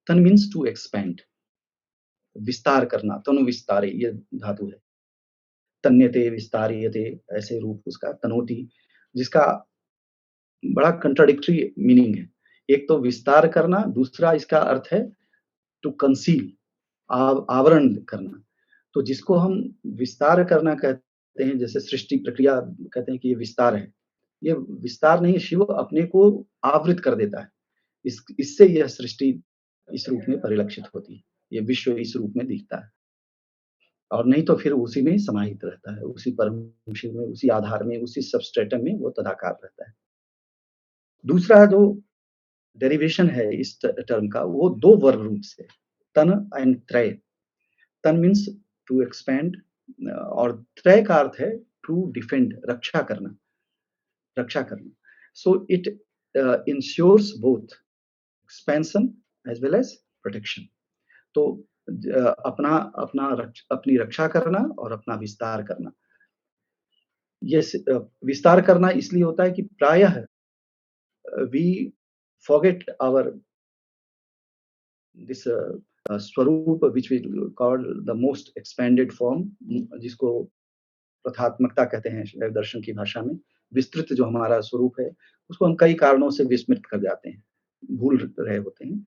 तन मीन्स टू एक्सपैंड, विस्तार करना, तनु विस्तारे ये धातु है। तन्यते विस्तारियते, ऐसे रूप उसका तनोति, जिसका बड़ा कंट्राडिक्टरी मीनिंग है। एक तो विस्तार करना, दूसरा इसका अर्थ है टू कंसील, आवरण करना। तो जिसको हम विस्तार करना कहते हैं, जैसे सृष्टि प्रक्रिया कहते हैं कि ये विस्तार है। ये विस्तार नहीं, शिव अपने को आवृत कर देता है। इससे यह सृष्टि इस रूप में परिलक्षित होती है। ये विश्व इस रूप में दिखता है। और नहीं तो फिर उसी में समाहित रहता है, उसी परम शिव में, उसी आधार में, उसी सबस्ट्रेटम में वो तदाकार रहता है। दूसरा जो डेरिवेशन है इस टर्म का, वो 2 वर्ब रूट से, तन एंड त्रय। तन मीन्स टू एक्सपैंड, और त्रय का अर्थ है टू डिफेंड, रक्षा करना, रक्षा करना। So it ensures both expansion as well as protection. तो अपनी रक्षा करना और अपना विस्तार करना। ये विस्तार करना इसलिए होता है कि प्रायः वी फॉरगेट आवर दिस स्वरूप which we call the most expanded form, जिसको प्रथात्मकता कहते हैं शैव दर्शन की भाषा में। विस्तृत जो हमारा स्वरूप है, उसको हम कई कारणों से विस्मृत कर जाते हैं, भूल रहे होते हैं।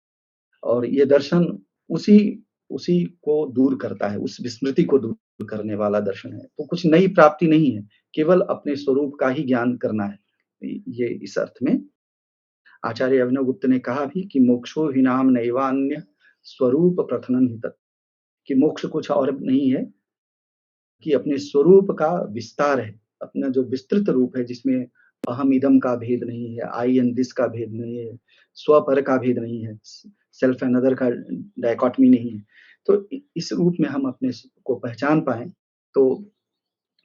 और ये दर्शन उसी उसी को दूर करता है, उस विस्मृति को दूर करने वाला दर्शन है। तो कुछ नई प्राप्ति नहीं है, केवल अपने स्वरूप का ही ज्ञान करना है। ये इस अर्थ में आचार्य अभिनव गुप्त ने कहा भी कि मोक्षो हि नाम नैवान्य स्वरूप प्रथनन हि तत्, कि मोक्ष कुछ और नहीं है कि अपने स्वरूप का विस्तार है, अपना जो विस्तृत रूप है, जिसमें अहम इदम का भेद नहीं है, आई एंड दिस का भेद नहीं है, स्व पर का भेद नहीं है, सेल्फ एंड अदर का डायकॉटमी नहीं है। तो इस रूप में हम अपने को पहचान पाए, तो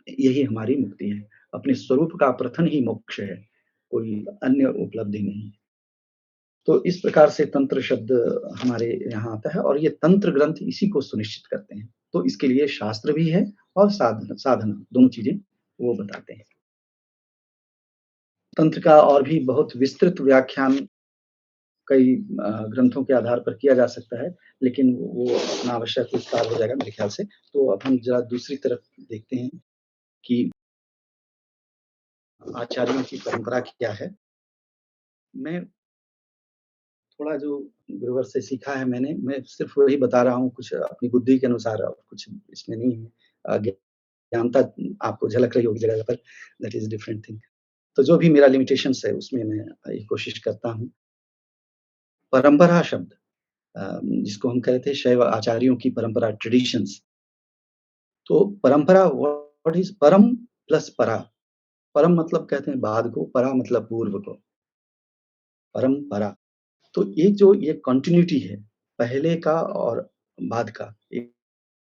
यही हमारी मुक्ति है। अपने स्वरूप का प्रथन ही मोक्ष है, कोई अन्य उपलब्धि नहीं है। तो इस प्रकार से तंत्र शब्द हमारे यहाँ आता है, और ये तंत्र ग्रंथ इसी को सुनिश्चित करते हैं। तो इसके लिए शास्त्र भी है और साधना दोनों चीजें वो बताते हैं। तंत्र का और भी बहुत विस्तृत व्याख्यान कई ग्रंथों के आधार पर किया जा सकता है, लेकिन वो अनावश्यक विस्तार हो जाएगा मेरे ख्याल से। तो अब हम जरा दूसरी तरफ देखते हैं कि आचार्यों की परंपरा क्या है। मैं थोड़ा जो गुरुवर से सीखा है मैंने, मैं सिर्फ वही बता रहा हूँ, कुछ अपनी बुद्धि के अनुसार, और कुछ इसमें नहीं है। ज्ञानता आपको झलक रही होगी जगह पर, दैट इज़ डिफरेंट थिंग। तो जो भी मेरा लिमिटेशंस है उसमें मैं ये कोशिश करता हूँ। परंपरा शब्द जिसको हम कहते हैं शैव आचार्यों की परंपरा, ट्रेडिशंस। तो परंपरा व्हाट इज़ परम प्लस परा। परम मतलब कहते हैं बाद को, परा मतलब पूर्व को, परंपरा। तो एक जो ये कंटिन्यूटी है, पहले का और बाद का, एक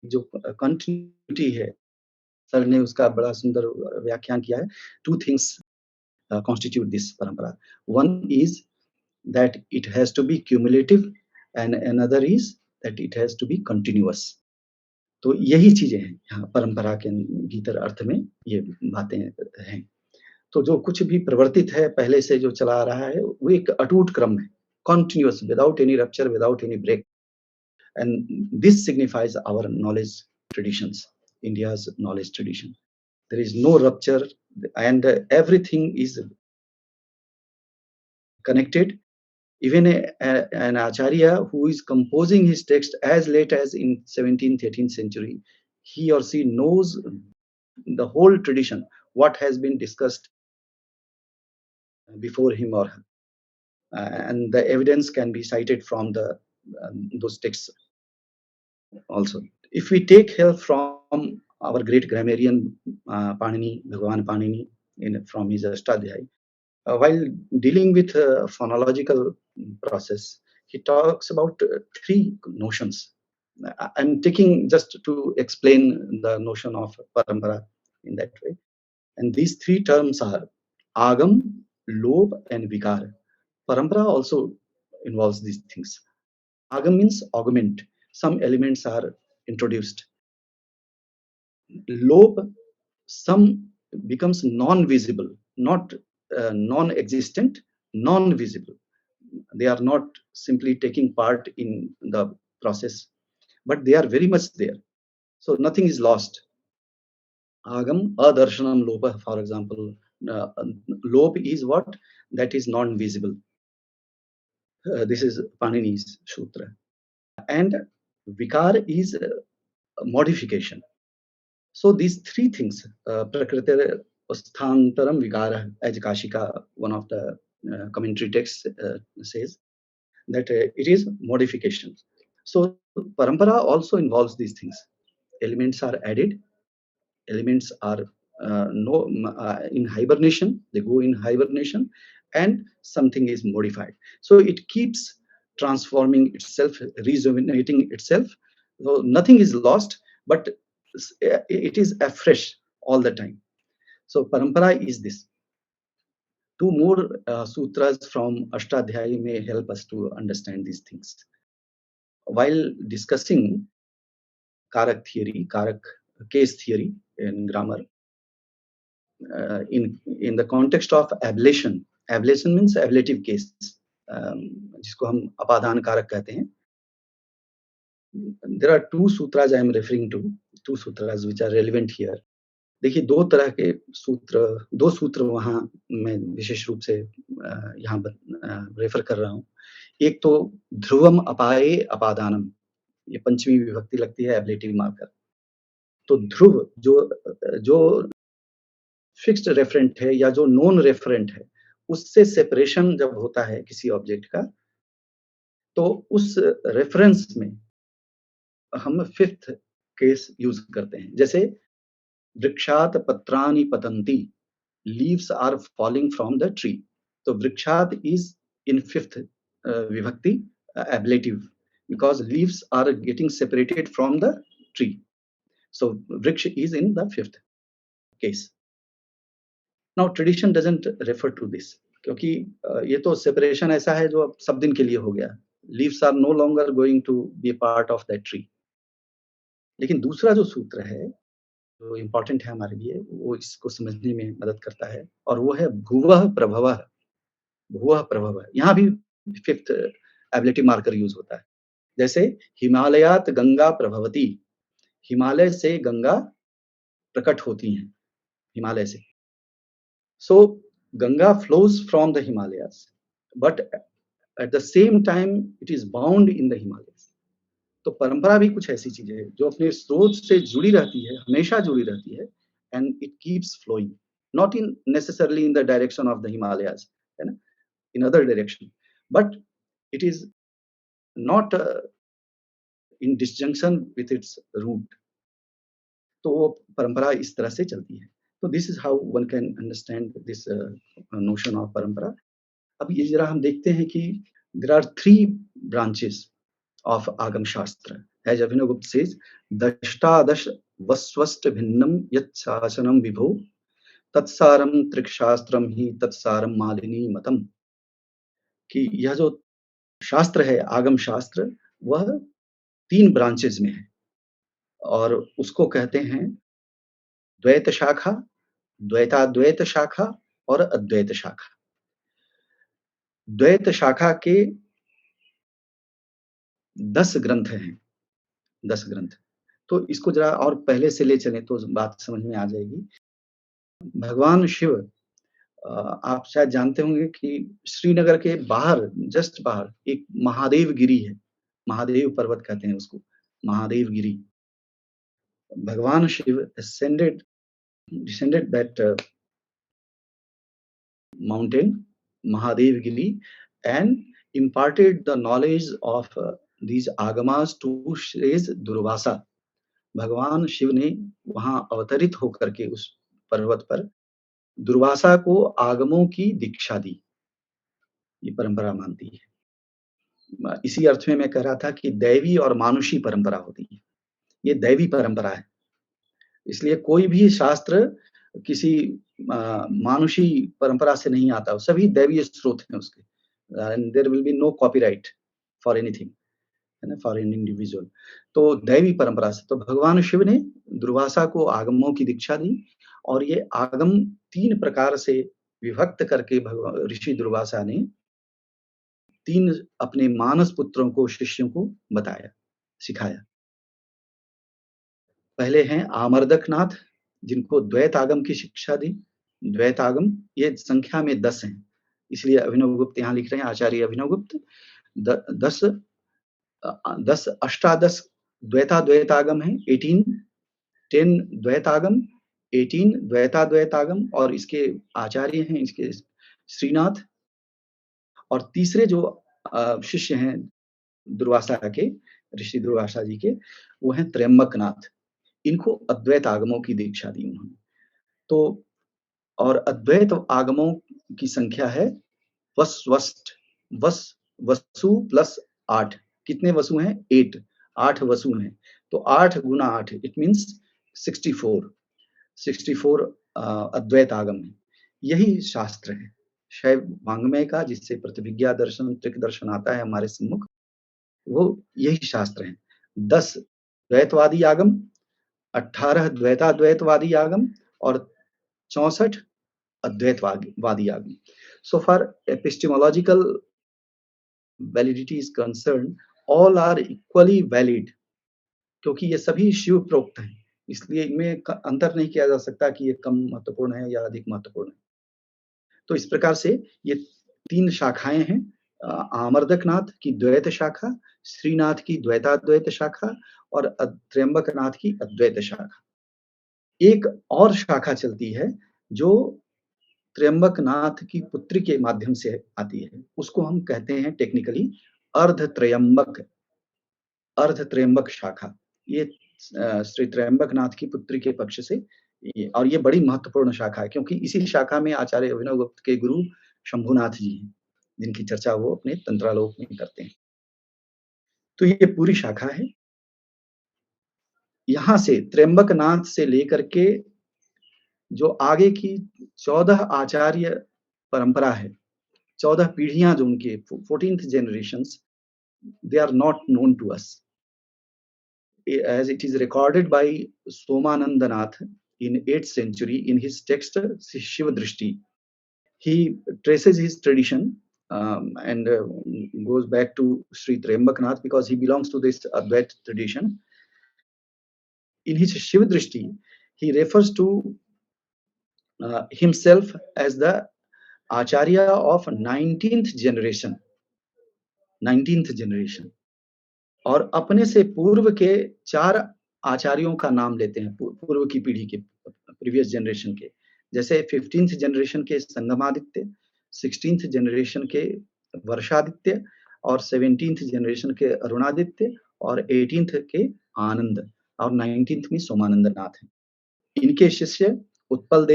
जो कंटिन्यूटी है, सर ने उसका बड़ा सुंदर व्याख्यान किया है। 2 things constitute this parampara. One is that it has to be cumulative, and another is that it has to be continuous. तो यही चीजें हैं यहाँ परंपरा के भीतर, अर्थ में ये बातें हैं। तो जो कुछ भी प्रवर्तित है पहले से जो चला आ रहा है, वो एक अटूट क्रम है, continuous, without any rupture, without any break. And this signifies our knowledge traditions, India's knowledge tradition. There is no rupture, and everything is connected. Even an acharya who is composing his text as late as in 17th, 18th century, he or she knows the whole tradition, what has been discussed before him or her. And the evidence can be cited from the those texts also. If we take help from our great grammarian Panini, Bhagwan Panini, from his Ashtadhyay, while dealing with phonological process, he talks about three notions. I'm taking just to explain the notion of parampara in that way. And these three terms are agam, lob, and vikar. Parampara also involves these things. Agam means augment. Some elements are introduced. Lob, some becomes non-visible, not non-existent, non-visible. They are not simply taking part in the process, but they are very much there. So nothing is lost. Agam, adarshanam lopa, for example. Uh, Lob is what? That is non-visible. This is Panini's Sutra. And Vikar is modification. So these three things, Prakriti Asthantaram Vigara, as Kashika, one of the commentary texts says, that it is modification. So Parampara also involves these things. Elements are added, elements are no in hibernation, they go in hibernation, and something is modified. So it keeps transforming itself, rejuvenating itself. So nothing is lost, but it is afresh all the time. So parampara is this. Two more sutras from Ashtadhyayi may help us to understand these things. While discussing Karak theory, Karak case theory in grammar, in the context of ablation, ablation means ablative case, जिसको हम अपादान कारक कहते हैं. There are two sutras I am referring to, two sutras which are relevant here. देखिए दो तरह के सूत्र, दो सूत्र वहां मैं विशेष रूप से यहाँ रेफर कर रहा हूँ. एक तो ध्रुवम अपाये अपादानम, ये पंचमी विभक्ति लगती है एब्लेटिव मार्कर. तो ध्रुव जो फिक्स्ड रेफरेंट है या जो नॉन रेफरेंट है, उससे सेपरेशन जब होता है किसी ऑब्जेक्ट का, तो उस रेफरेंस में हम फिफ्थ केस यूज करते हैं. जैसे वृक्षात पत्राणि पतन्ति, leaves are falling from the tree. तो वृक्षात इज इन फिफ्थ विभक्ति ablative, because leaves are getting separated from the tree. So वृक्ष is in the fifth case. Now tradition doesn't refer to this, क्योंकि ये तो सेपरेशन ऐसा है जो अब सब दिन के लिए हो गया. Leaves are no longer going to be part of that tree. लेकिन दूसरा जो सूत्र है जो इम्पोर्टेंट है हमारे लिए, वो इसको समझने में मदद करता है, और वो है भुवः प्रभवः. भुवः प्रभवः, यहाँ भी फिफ्थ एब्लेटिव मार्कर यूज होता है. जैसे हिमालयात गंगा प्रभवती, हिमालय से गंगा प्रकट होती हैं, हिमालय से. So Ganga flows from the Himalayas, but at the same time it is bound in the Himalayas. तो परंपरा भी कुछ ऐसी चीज है जो अपने स्रोत से जुड़ी रहती है, हमेशा जुड़ी रहती है, and it keeps flowing, not in necessarily in the direction of the Himalayas, है ना, in other direction, but it is not in disjunction with its root. तो वो परंपरा इस तरह से चलती है. तो this is how one can understand this notion of परंपरा. अब ये जरा हम देखते हैं कि there are three branches of आगम शास्त्र. एज अभिनवगुप्त सेज, दष्टादश वस्वस्ट भिन्नम यत् शासनम विभो तत्सारम त्रिकशास्त्रम ही तत्सारम मालिनी मतम. कि यह जो शास्त्र है, आगम शास्त्र, वह तीन ब्रांचेस में है, और उसको कहते हैं द्वैत शाखा, द्वैताद्वैत शाखा और अद्वैत शाखा. द्वैत शाखा के 10 ग्रंथ हैं, 10 ग्रंथ. तो इसको जरा और पहले से ले चलें तो बात समझ में आ जाएगी. भगवान शिव, आप शायद जानते होंगे कि श्रीनगर के बाहर, जस्ट बाहर एक महादेव गिरी है. महादेव पर्वत कहते हैं उसको, महादेव गिरी. भगवान Shiv descended that mountain, Mahadevgiri, and imparted the knowledge of these agamas to says Durvasa. भगवान शिव ने वहां अवतरित होकर के उस पर्वत पर दुर्वासा को आगमों की दीक्षा दी। ये परंपरा मानती है। इसी अर्थ में मैं कह रहा था कि दैवी और मानुषी परंपरा होती है। ये दैवी परंपरा है। इसलिए कोई भी शास्त्र किसी मानुषी परंपरा से नहीं आता, सभी दैवीय स्रोत हैं उसके। And there will be no copyright for anything, है ना, फॉर एन इंडिविजुअल। तो दैवी परंपरा से तो भगवान शिव ने दुर्वासा को आगमों की दीक्षा दी, और ये आगम 3 प्रकार से विभक्त करके ऋषि दुर्वासा ने 3 अपने मानस पुत्रों को, शिष्यों को बताया, सिखाया। पहले हैं आमर्दकनाथ, जिनको द्वैत आगम की शिक्षा दी। द्वैत आगम ये संख्या में 10 हैं, इसलिए अभिनव गुप्त यहाँ लिख रहे हैं, आचार्य अभिनव गुप्त 10 अष्टादश द्वैतागम है, 18 10 द्वैतागम, 18 द्वैतागम, और इसके आचार्य हैं इसके श्रीनाथ। और तीसरे जो शिष्य हैं दुर्वासा के, ऋषि दुर्वासा जी के, वो हैं त्र्यंबकनाथ। इनको अद्वैत आगमों की दीक्षा दी उन्होंने। तो और अद्वैत आगमों की संख्या है वसु प्लस 8। कितने वसु हैं? 8 वसु हैं। तो 8 गुना 8 इट मीन्स 64 अद्वैत आगम है। यही शास्त्र है शैव वांग्मय का, जिससे प्रतिभिज्ञा दर्शन, त्रिक दर्शन आता है हमारे सम्मुख, वो यही शास्त्र है। 10 द्वैतवादी आगम, 18 द्वैताद्वैतवादी आगम, और 64 अद्वैतवादी आगम। So far epistemological validity is concerned, all are equally valid, क्योंकि ये सभी शिव प्रोक्त हैं, इसलिए इनमें अंतर नहीं किया जा सकता कि ये कम महत्वपूर्ण है या अधिक महत्वपूर्ण है। तो इस प्रकार से ये 3 शाखाएं हैं, आमर्दकनाथ की द्वैत शाखा, श्रीनाथ की द्वैताद्वैत शाखा, और त्र्यंबकनाथ की अद्वैत शाखा। एक और शाखा चलती है जो त्र्यंबकनाथ की पुत्री के माध्यम से आती है, उसको हम कहते हैं टेक्निकली अर्ध त्रयंबक शाखा। ये श्री त्र्यंबकनाथ की पुत्री के पक्ष से, और ये बड़ी महत्वपूर्ण शाखा है, क्योंकि इसी शाखा में आचार्य अभिनव गुप्त के गुरु शंभुनाथ जी हैं, जिनकी चर्चा वो अपने तंत्रालोक में करते हैं। तो ये पूरी शाखा है। यहाँ से त्र्यंबकनाथ से लेकर के जो आगे की 14 आचार्य परंपरा है, 14 पीढ़ियां जो उनके 14th generations, they are not known to us, as it is recorded by Somanandanath in 8th century in his text Shiva Drishti. He traces his tradition and goes back to Sri Trembaknath because he belongs to this Advait tradition. In his Shiva Drishti, he refers to himself as the Acharya of 19th generation, और अपने से पूर्व के 4 आचार्यों का नाम लेते हैं, पूर्व की पीढ़ी के, प्रीवियस जनरेशन के, जैसे 15th जनरेशन के संगमादित्य, 16th जनरेशन के वर्षादित्य, और 17th जनरेशन के अरुणादित्य, और 18th के आनंद, और 19th में सोमानंदनाथ हैं। इनके शिष्य उत्पल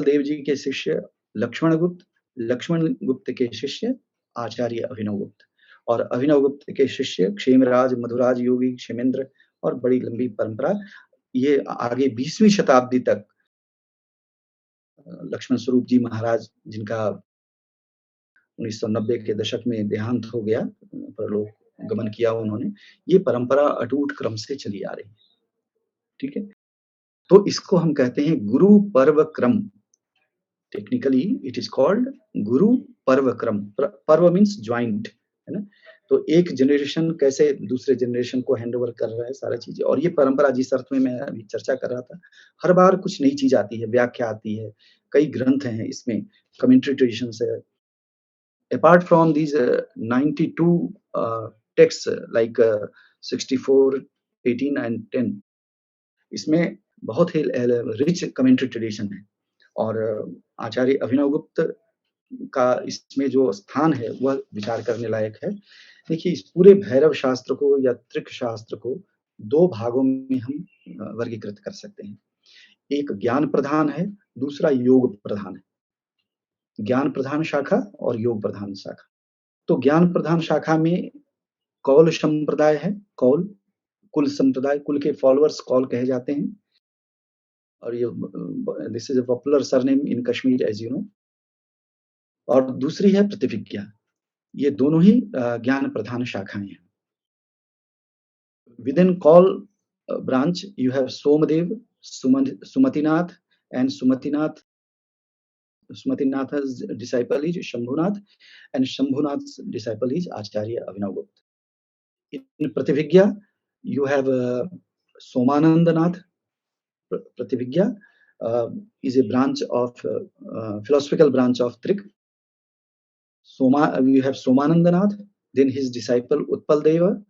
देव जी के शिष्य लक्ष्मण गुप्त के शिष्य आचार्य अभिनव गुप्त, और अभिनव गुप्त के शिष्य क्षेमराज, मधुराज योगी, क्षेमेंद्र, और बड़ी लंबी परंपरा। ये आगे 20वीं शताब्दी तक लक्ष्मण स्वरूप जी महाराज, जिनका 1990 के दशक में देहांत हो गया, परलोक गमन किया उन्होंने, ये परंपरा अटूट क्रम से चली आ रही है। ठीक है, तो इसको हम कहते हैं गुरु पर्व क्रम। Technically it is called Guru Parv क्रम। पर्व मीन्स ज्वाइंट, है ना। तो एक जनरेशन कैसे दूसरे जनरेशन को हैंड ओवर कर रहा है सारा चीजें, और ये परंपरा जिस अर्थ में मैं अभी चर्चा कर रहा था, हर बार कुछ नई चीज आती है, व्याख्या आती है, कई ग्रंथ हैं इसमें, कमेंट्री ट्रेडिशन है। Apart from these 92 text like 64, 18 and 10, इसमें बहुत ही रिच कमेंट्री ट्रेडिशन है, और आचार्य अभिनव गुप्त का इसमें जो स्थान है वह विचार करने लायक है। देखिए, इस पूरे भैरव शास्त्र को या त्रिक शास्त्र को 2 भागों में हम वर्गीकृत कर सकते हैं। एक ज्ञान प्रधान है, दूसरा योग प्रधान है। ज्ञान प्रधान शाखा और योग प्रधान शाखा। तो ज्ञान प्रधान शाखा में कौल संप्रदाय है, कौल, कुल संप्रदाय, कुल के फॉलोअर्स कौल कहे जाते हैं। और ये this is a popular surname in Kashmir as you know. और दूसरी है प्रतिविज्ञा। ये दोनों ही ज्ञान प्रधान शाखाएँ हैं। Within Kaul branch, you have Somadev, Sumatinath, and Sumatinath's disciple is Shambhunath, and Shambhunath's disciple is Acharya Abhinavgupta. In Prativigya, you have Somanandanath. Prativigya is a branch of philosophical branch of Trik. You have Somanandanath, then his disciple Utpal Deva.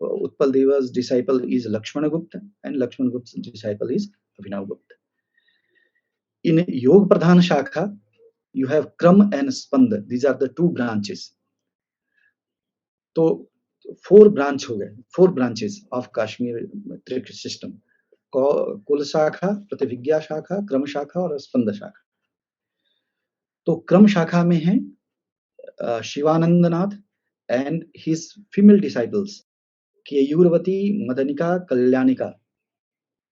Utpal Deva's disciple is Lakshmana Gupta, and Lakshmana Gupta's disciple is Abhinav Gupta. In Yog Pradhan Shakha, you have Kram and Spanda. These are the two branches. So, four branches of Kashmir Trik system. Kul Shakha, Prativigya Shakha, Kram Shakha और Spanda Shakha. तो क्रम शाखा में है शिवानंदनाथ and his female disciples केयूरवती, Madanika, कल्याणिका,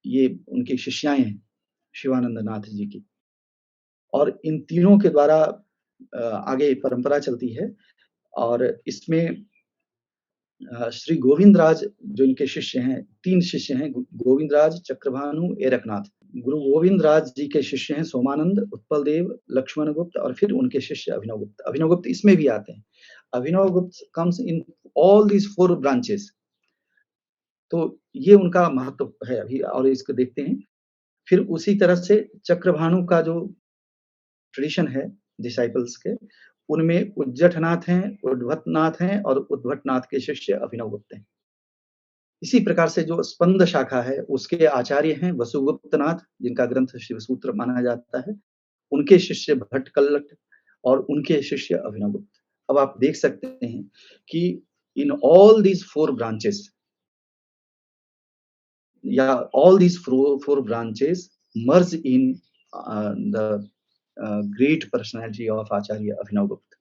ये उनकी शिष्याएं हैं शिवानंद नाथ जी की। और इन तीनों के द्वारा आगे परंपरा चलती है। और इसमें श्री गोविंदराज जो इनके शिष्य हैं, 3 शिष्य हैं, गोविंदराज, चक्रभानु, एरकनाथ। गुरु गोविंदराज जी के शिष्य हैं सोमानंद, उत्पल देव, लक्ष्मण गुप्त और फिर उनके शिष्य अभिनव गुप्त। अभिनव गुप्त इसमें भी आते हैं। अभिनव गुप्त comes in all these 4 branches. तो ये उनका महत्व है अभी, और इसको देखते हैं। फिर उसी तरह से चक्रभानु का जो ट्रेडिशन है डिसाइपल्स के, उनमें उज्जठनाथ हैं, उद्भटनाथ हैं और उद्भटनाथ के शिष्य अभिनव गुप्त हैं। इसी प्रकार से जो स्पंद शाखा है, उसके आचार्य हैं वसुगुप्तनाथ, जिनका ग्रंथ शिवसूत्र माना जाता है। उनके शिष्य भट्टकल्लट और उनके शिष्य अभिनव गुप्त। अब आप देख सकते हैं कि in all these 4 branches all these 4 branches merge in the great personality of Acharya Abhinav Gupta.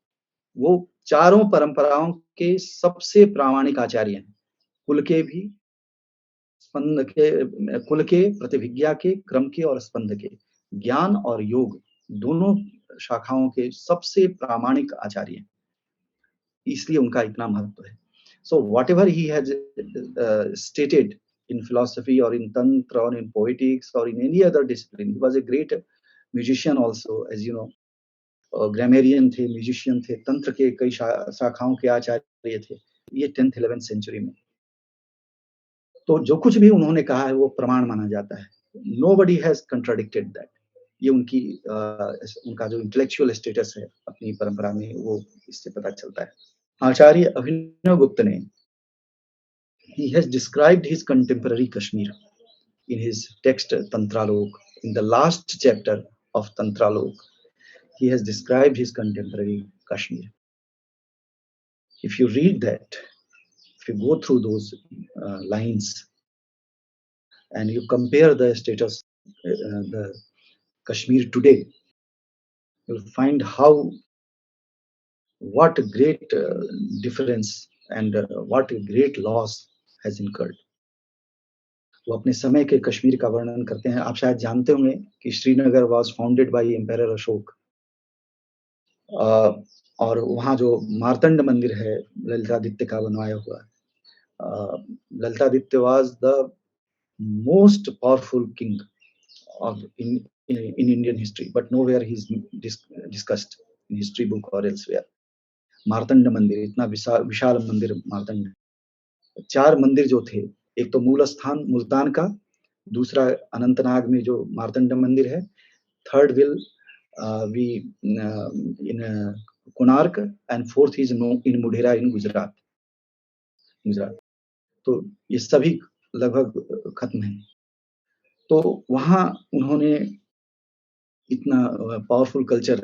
वो चारों परंपराओं के सबसे प्रामाणिक आचार्य हैं। कुल के भी, स्पंद के, कुल के, प्रतिविज्ञा के, क्रम के और स्पंद के, ज्ञान और योग दोनों शाखाओं के सबसे प्रामाणिक आचार्य हैं। इसलिए उनका इतना महत्व है। So whatever he has stated in philosophy or in tantra or in poetics or in any other discipline, he was a great musician also, as you know. Grammarian थे, म्यूजिशियन थे, तंत्र के कई शाखाओं के आचार्य थे, ये 10th 11th सेंचुरी में। तो जो कुछ भी उन्होंने कहा है वो प्रमाण माना जाता है। Nobody has contradicted that. ये उनकी उनका जो इंटेलेक्चुअल स्टेटस है अपनी परंपरा में, वो इससे पता चलता है। आचार्य अभिनव गुप्त ने he has described his contemporary Kashmir in his text Tantralok. In the last chapter of Tantralok, he has described his contemporary Kashmir. If you read that, if you go through those lines and you compare the status, the Kashmir today, you'll find what a great difference and what a great loss has incurred. वो अपने समय के कश्मीर का वर्णन करते हैं। आप शायद जानते होंगे कि Srinagar was founded by emperor Ashok. और वहाँ जो मार्तंड मंदिर है ललितादित्य का बनवाया हुआ है। Lalitaditya was the most powerful king of in Indian history, but nowhere he is discussed in history book और एल्सवेयर। मार्तंड मंदिर, इतना विशाल मंदिर मार्तंड। 4 मंदिर जो थे, एक तो मूल स्थान मुल्तान का, दूसरा अनंतनाग में जो मार्तंड मंदिर है, third will be in Konark and fourth is in Modhera in Gujarat. तो ये सभी लगभग खत्म है। तो वहाँ उन्होंने इतना पावरफुल कल्चर,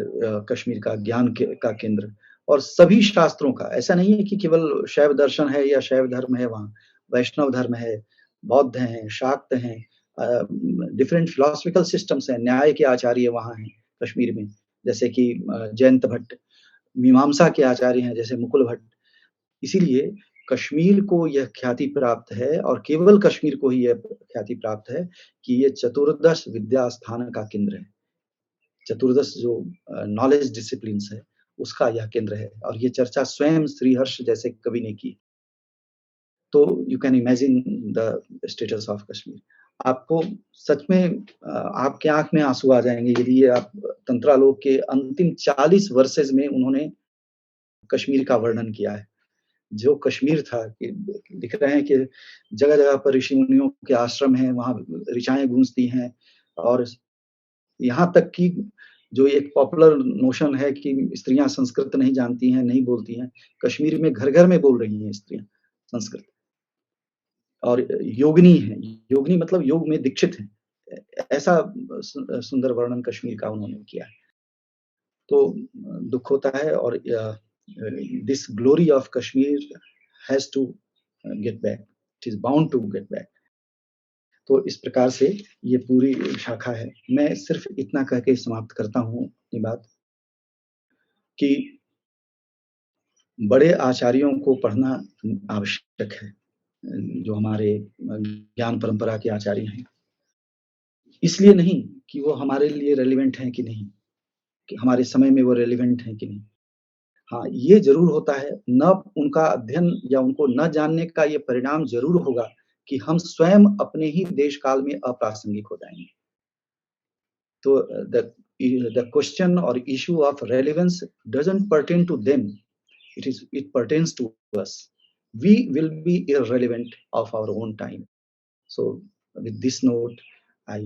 कश्मीर का ज्ञान का केंद्र और सभी शास्त्रों का, ऐसा नहीं है कि केवल शैव दर्शन है या शैव धर्म है वहाँ, वैष्णव धर्म है, बौद्ध हैं, शाक्त हैं, डिफरेंट फिलॉसफिकल सिस्टम्स हैं, न्याय के आचार्य वहाँ हैं कश्मीर में, जैसे कि जयंत भट्ट, मीमांसा के आचार्य हैं जैसे मुकुल भट्ट। इसीलिए कश्मीर को यह ख्याति प्राप्त है और केवल कश्मीर को ही यह ख्याति प्राप्त है कि ये चतुर्दश विद्या स्थान का केंद्र है। चतुर्दश जो नॉलेज डिसिप्लिन्स है उसका यह केंद्र है और ये चर्चा स्वयं श्रीहर्ष जैसे कवि ने की। तो you can imagine the status of Kashmir. आपको सच में आपके आंख में आंसू आ जाएंगे यदि आप तंत्रालोक के अंतिम 40 वर्सेस में उन्होंने कश्मीर का वर्णन किया है। जो कश्मीर था कि लिख रहे हैं कि जगह-जगह पर ऋषि मुनियों के आश्रम हैं, वहाँ ऋचाएँ गूंजती हैं और यहाँ तक कि जो एक पॉपुलर नोशन है कि स्त्रियाँ संस्कृत नहीं जानती हैं, नहीं बोलती हैं, कश्मीर में घर-घर में बोल रही हैं स्त्रियाँ संस्कृत और योगिनी हैं, योगिनी मतलब योग में दीक्षित हैं। ऐसा सुंदर वर्णन कश्मीर का उन्होंने किया है। तो दुःख होता है और this glory of Kashmir has to get back, it is bound to get back. तो इस प्रकार से ये पूरी शाखा है। मैं सिर्फ़ इतना कह के समाप्त करता हूँ अपनी बात कि बड़े आचार्यों को पढ़ना आवश्यक है, जो हमारे ज्ञान परंपरा के आचार्य हैं। इसलिए नहीं कि वो हमारे लिए रेलेवेंट हैं कि नहीं, कि हमारे समय में वो रेलेवेंट हैं कि नहीं। हाँ, ये ज़रूर होता है, न उनका अध्ययन या उनको न जानने का ये परिणाम ज़रूर होगा कि हम स्वयं अपने ही देश काल में अप्रासंगिक हो जाएँगे। तो the question or issue of relevance doesn't pertain to them, it pertains to us. We will be irrelevant of our own time. So with this note, I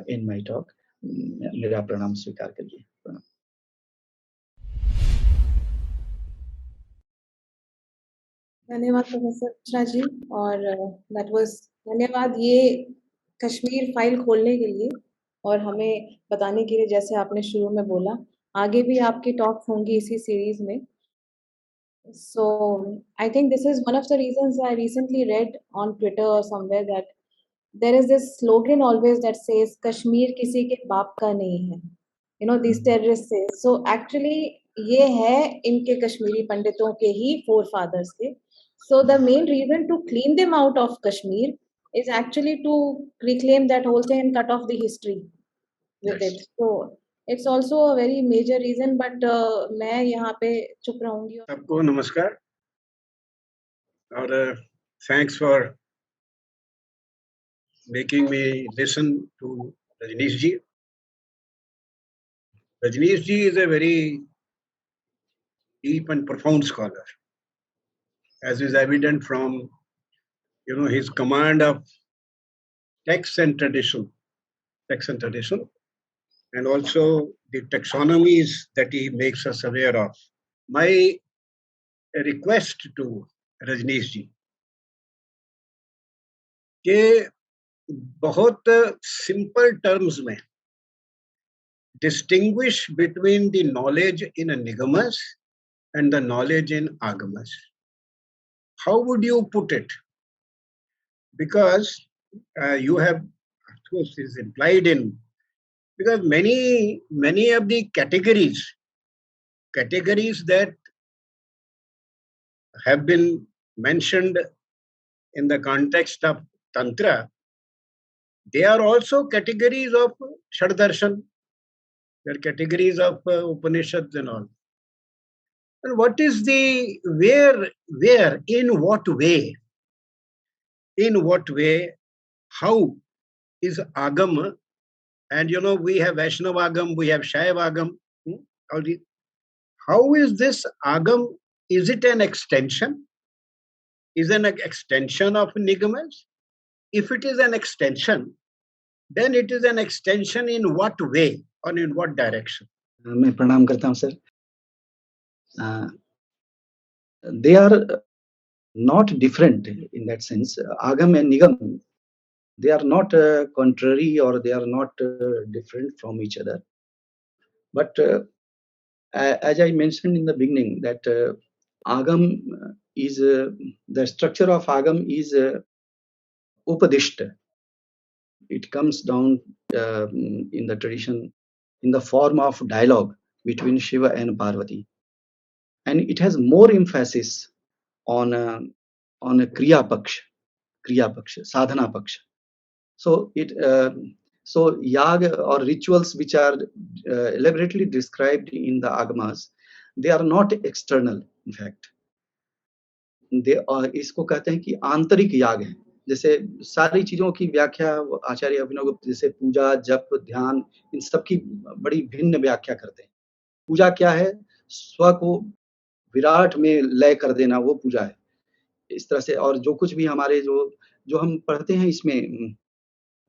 end my talk. मेरा प्रणाम स्वीकार करिए। प्रणाम। धन्यवाद प्रोफेसर मिश्रा जी और that was धन्यवाद ये Kashmir file खोलने के लिए और हमें बताने के लिए, जैसे आपने शुरू में बोला आगे भी आपकी टॉक्स होंगी इसी सीरीज में। So I think this is one of the reasons I recently read on Twitter or somewhere that there is this slogan always that says Kashmir किसी के बाप का नहीं है, you know these terrorists say. So actually ये है इनके कश्मीरी पंडितों के ही forefathers के. So the main reason to clean them out of Kashmir is actually to reclaim that whole thing and cut off the history with Yes. it. So it's also a very major reason, but मैं यहाँ पे चुप रहूंगी. सबको नमस्कार और thanks for making me listen to Rajneesh ji. Rajneesh ji is a very deep and profound scholar, as is evident from his command of text and tradition, and also the taxonomies that he makes us aware of. My request to Rajneesh ji कि बहुत simple terms में distinguish between the knowledge in Nigamas and the knowledge in Agamas. How would you put it? Because you have, of course, is implied in, because many of the categories that have been mentioned in the context of Tantra, they are also categories of Shaddarshan. They are categories of Upanishads and all. And what is the, where, in what way, how is Agam? And we have Vaishnava Agam, we have Shaiva Agam. How is this Agam? Is it an extension? Is it an extension of Nigamas? If it is an extension, then it is an extension in what way or in what direction? मैं प्रणाम करता हूँ sir. They are not different in that sense. Agam and Nigam, they are not contrary or they are not different from each other. But as I mentioned in the beginning, that Agam is the structure of Agam is Upadishta. It comes down in the tradition in the form of dialogue between Shiva and Parvati, and it has more emphasis on a Kriya Paksha, Sadhana Paksha. So so yaga or rituals which are elaborately described in the Agamas, they are not external. In fact, they are, इसको कहते हैं कि आंतरिक याग है. जैसे सारी चीजों की व्याख्या आचार्य अभिनवगुप्त जैसे पूजा, जप, ध्यान, इन सब की बड़ी भिन्न व्याख्या करते हैं. पूजा क्या है? स्व को विराट में लय कर देना, वो पूजा है. इस तरह से, और जो कुछ भी हमारे जो हम पढ़ते हैं इसमें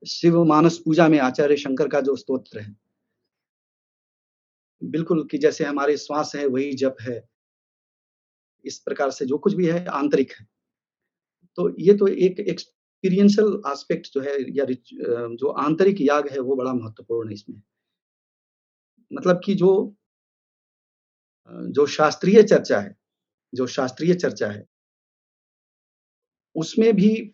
शिव मानस पूजा में आचार्य शंकर का जो स्तोत्र है, बिल्कुल कि जैसे हमारे श्वास है वही जप है, इस प्रकार से जो कुछ भी है आंतरिक है. तो ये तो एक एक्सपीरियंशियल एस्पेक्ट जो है या जो आंतरिक याग है वो बड़ा महत्वपूर्ण है इसमें. मतलब कि जो शास्त्रीय चर्चा है उसमें भी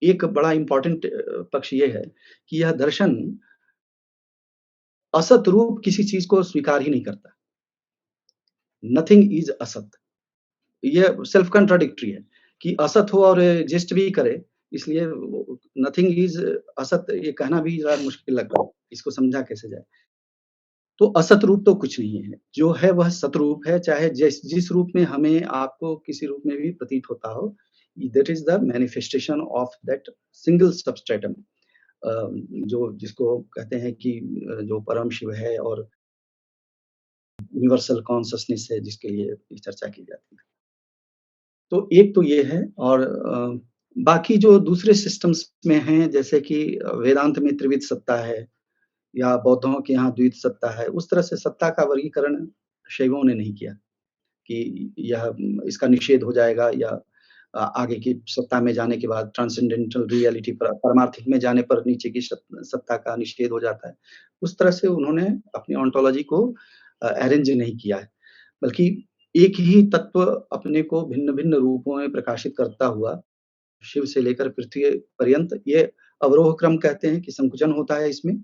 एक बड़ा इंपॉर्टेंट पक्ष ये है कि यह दर्शन असत रूप किसी चीज को स्वीकार ही नहीं करता. नथिंग इज असत. यह सेल्फ कंट्राडिक्टरी है कि असत हो और एग्जिस्ट भी करे, इसलिए नथिंग इज असत ये कहना भी जरा मुश्किल लगता है. इसको समझा कैसे जाए? तो असत रूप तो कुछ नहीं है, जो है वह सतरूप है, चाहे जिस रूप में हमें आपको किसी रूप में भी प्रतीत होता हो. That is the manifestation of that single substratum, जिसको कहते हैं कि जो परम शिव है और यूनिवर्सल कॉन्शसनेस है, जिसके लिए चर्चा की जाती है. तो एक तो ये है, और बाकी जो दूसरे सिस्टम्स में हैं, जैसे कि वेदांत में त्रिविध सत्ता है या बौद्धों के यहाँ द्वैत सत्ता है, उस तरह से सत्ता का वर्गीकरण शैवों ने नहीं किया कि यह इसका निषेध हो जाएगा या आगे की सत्ता में जाने के बाद ट्रांसेंडेंटल रियलिटी पर परमार्थिक में जाने पर नीचे की सत्ता का निषेध हो जाता है. उस तरह से उन्होंने अपनी ऑन्टोलॉजी को अरेंज नहीं किया है, बल्कि एक ही तत्व अपने को भिन्न-भिन्न रूपों में प्रकाशित करता हुआ शिव से लेकर पृथ्वी पर्यंत, ये अवरोह क्रम कहते हैं कि संकुचन होता है इसमें.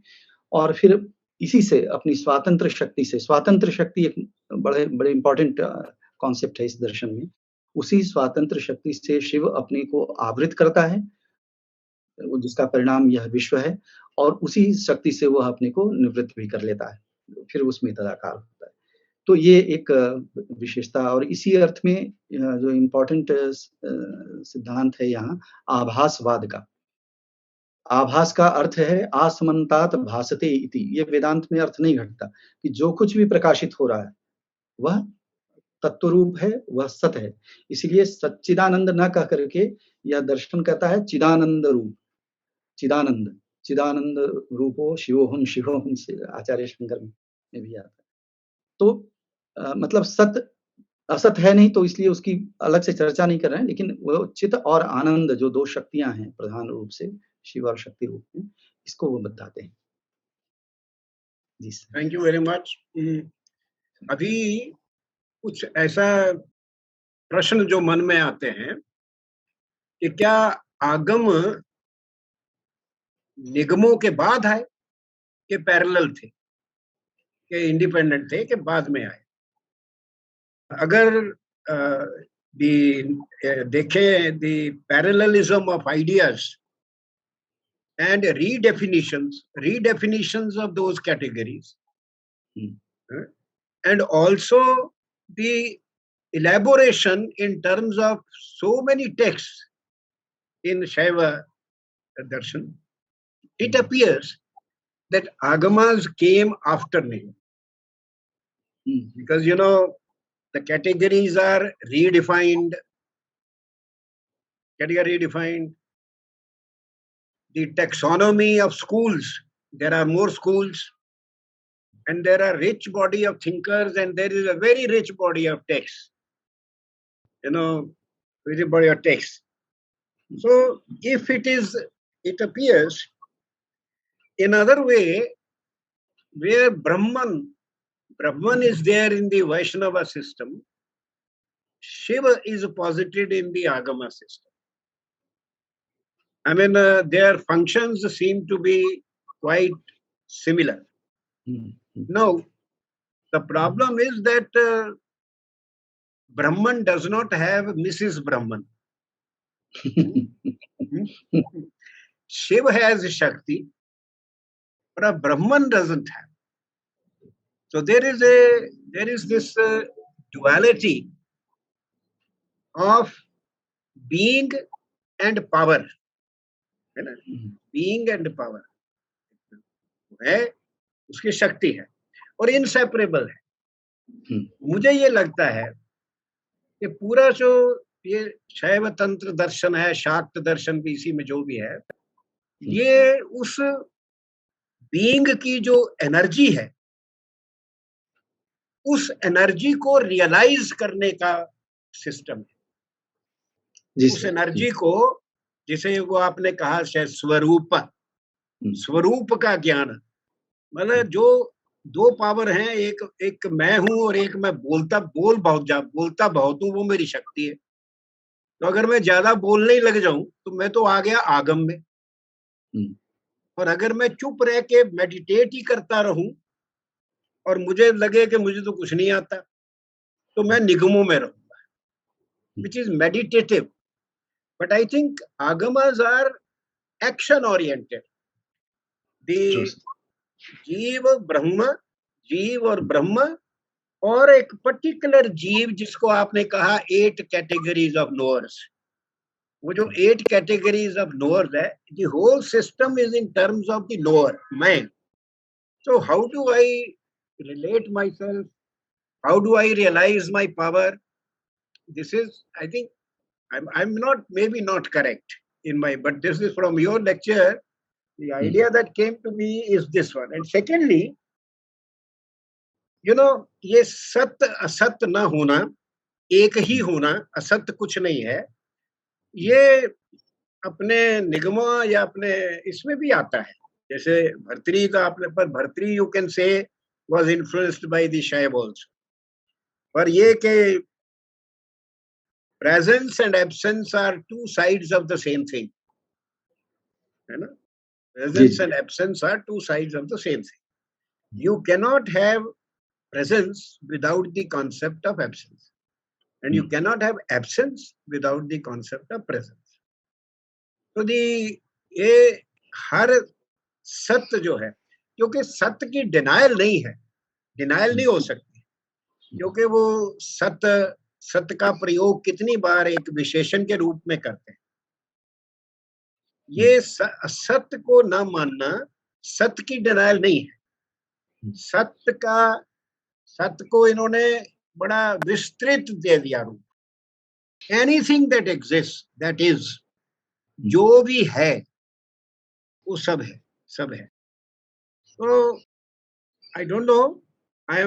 और फिर इसी से अपनी स्वातंत्र शक्ति एक बड़े इंपॉर्टेंट कॉन्सेप्ट है इस दर्शन में. उसी स्वातंत्र शक्ति से शिव अपने को आवृत करता है, जिसका परिणाम यह विश्व है, और उसी शक्ति से वह अपने को निवृत्त भी कर लेता है, फिर उसमें तदाकार होता है. तो ये एक विशेषता, और इसी अर्थ में जो इम्पोर्टेंट सिद्धांत है यहाँ आभासवाद का. आभास का अर्थ है आसमन्तात भासते इति. ये वेदांत में अर्थ नहीं घटता कि जो कुछ भी प्रकाशित हो रहा है वह तत्वरूप है, वह सत है. इसीलिए सच्चिदानंद न कह करके यह दर्शन कहता है चिदानंद रूप. चिदानंद रूपो शिवोहम से आचार्य शंकर में भी आता है. तो मतलब सत असत है नहीं, तो इसलिए उसकी अलग से चर्चा नहीं कर रहे हैं, लेकिन वो चित और आनंद जो दो शक्तियां हैं प्रधान रूप से शिव और शक्ति रूप में, इसको वो बताते हैं. जी sir. Thank you very much. अभी कुछ ऐसा प्रश्न जो मन में आते हैं कि क्या आगम निगमों के बाद आए कि पैरेलल थे, कि इंडिपेंडेंट थे, कि बाद में आए? अगर देखें the parallelism of ideas and redefinitions of those categories, and also the elaboration in terms of so many texts in Shaiva darshan, it appears that agamas came after Nigam. Because the categories are redefined. The taxonomy of schools, there are more schools, and there are rich body of thinkers, and there is a very rich body of texts. Rich body of texts. So if it appears in another way where Brahman Brahman is there in the Vaishnava system, Shiva is posited in the Agama system. I mean, their functions seem to be quite similar. Now, the problem is that Brahman does not have Mrs. Brahman. Shiva has Shakti, but a Brahman doesn't have. So there is this duality of being and power, है ना? Being and power है, उसकी शक्ति है और inseparable है. मुझे ये लगता है कि पूरा जो ये शैव तंत्र दर्शन है, शाक्त दर्शन भी इसी में जो भी है, ये उस बीइंग की जो एनर्जी है, उस एनर्जी को रियलाइज करने का सिस्टम है. उस एनर्जी को, जिसे वो आपने कहा शायद स्वरूप का ज्ञान, मतलब जो दो पावर हैं, एक मैं हूं और एक मैं बोलता बहुत हूं, वो मेरी शक्ति है. तो अगर मैं ज्यादा बोलने ही लग जाऊं तो मैं तो आ गया आगम में, और अगर मैं चुप रह के मेडिटेट ही करता रहूं और मुझे लगे कि मुझे तो कुछ नहीं आता, तो मैं निगमों में रहूंगा, which is meditative. But I think agamas are action oriented. The जीव और ब्रह्म और एक पर्टिकुलर जीव जिसको आपने कहा 8 कैटेगरीज ऑफ नोअर्स, वो जो 8 कैटेगरीज ऑफ नोअर्स है, the whole system is in terms of the knower, मैं. So how do I relate myself? How do I realize my power? This is, I think, I'm not, maybe not correct in my, but this is from your lecture. The idea that came to me is this one. And secondly, ये सत्य असत्य न होना, एक ही होना, असत्य कुछ नहीं है, ये अपने निगमों या अपने इसमें भी आता है. जैसे भर्तृ का आपने पर भर्तृ you can say was influenced by the Shaiv also. पर ये के presence and absence are two sides of the same thing, है ना? Presence and absence are two sides of the same thing. You cannot have presence without the concept of absence, and you cannot have absence without the concept of presence. तो ये हर सत्य जो है, क्योंकि सत्य की डिनायल नहीं हो सकती, क्योंकि वो सत्य का प्रयोग कितनी बार एक विशेषण के रूप में करते हैं. ये सत्य को न मानना सत्य की डिनायल नहीं है. सत्य को इन्होंने बड़ा विस्तृत दे दिया रूप. Anything that exist, that is, जो भी है वो सब है. So I don't know, I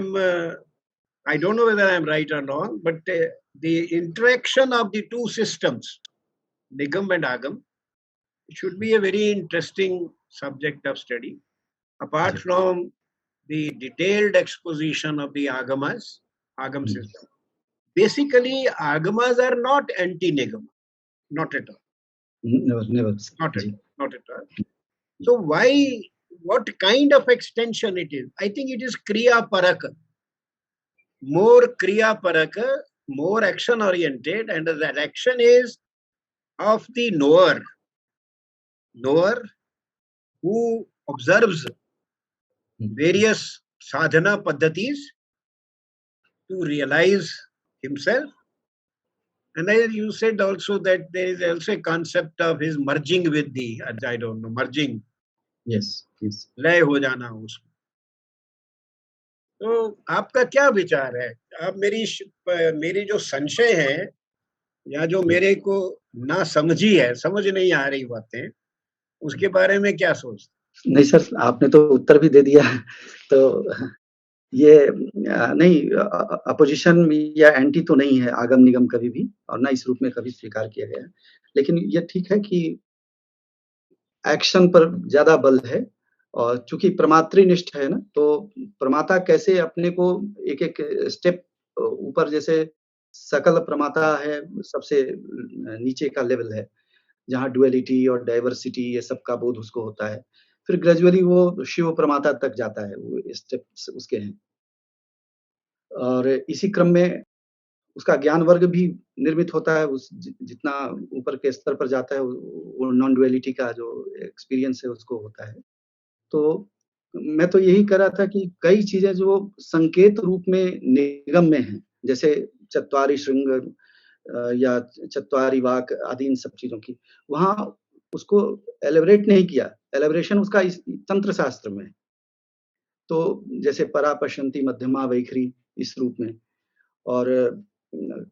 don't know whether I am right or wrong, but the interaction of the two systems, Nigam and Agam, should be a very interesting subject of study. Apart from the detailed exposition of the Agam system. Basically, Agamas are not anti-Nigam, not at all. Never. Not at all. So what kind of extension it is? I think it is Kriya Paraka. More Kriya Paraka, more action oriented, and that action is of the knower who observes various sadhana paddhatis to realize himself. And as you said also that there is also a concept of his merging with the, I don't know, merging. Yes. लय हो जाना उसमें. तो आपका क्या विचार है? आप मेरी जो संशय है या जो मेरे को ना समझी है, समझ नहीं आ रही बातें, उसके बारे में क्या सोचते? नहीं सर, आपने तो उत्तर भी दे दिया. तो ये नहीं, अपोजिशन या एंटी तो नहीं है आगम निगम कभी भी, और ना इस रूप में कभी स्वीकार किया गया है. लेकिन ये ठीक है कि एक्शन पर ज्यादा बल है और चूंकि प्रमातृनिष्ठ है ना, तो प्रमाता कैसे अपने को एक एक स्टेप ऊपर, जैसे सकल प्रमाता है सबसे नीचे का लेवल है, जहाँ डुअलिटी और डाइवर्सिटी ये सब का बोध उसको होता है। फिर ग्रेजुअली वो शिव प्रमाता तक जाता है, वो स्टेप्स उसके हैं। और इसी क्रम में उसका ज्ञान वर्ग भी निर्मित होता है, उस जितना ऊपर के स्तर पर जाता है, वो नॉन डुअलिटी का जो एक्सपीरियंस है उसको होता है। तो मैं तो यही कह रहा था कि कई चीज़ें जो संकेत रूप में निगम में हैं, जैसे चत्वारि शृंग या चत्वारि वाक आदि इन सब चीज़ों की, वहाँ उसको एलेबोरेट नहीं किया, एलेबोरेशन उसका इस तंत्र शास्त्र में है। तो जैसे परा पश्यन्ति मध्यमा वैखरी इस रूप में, और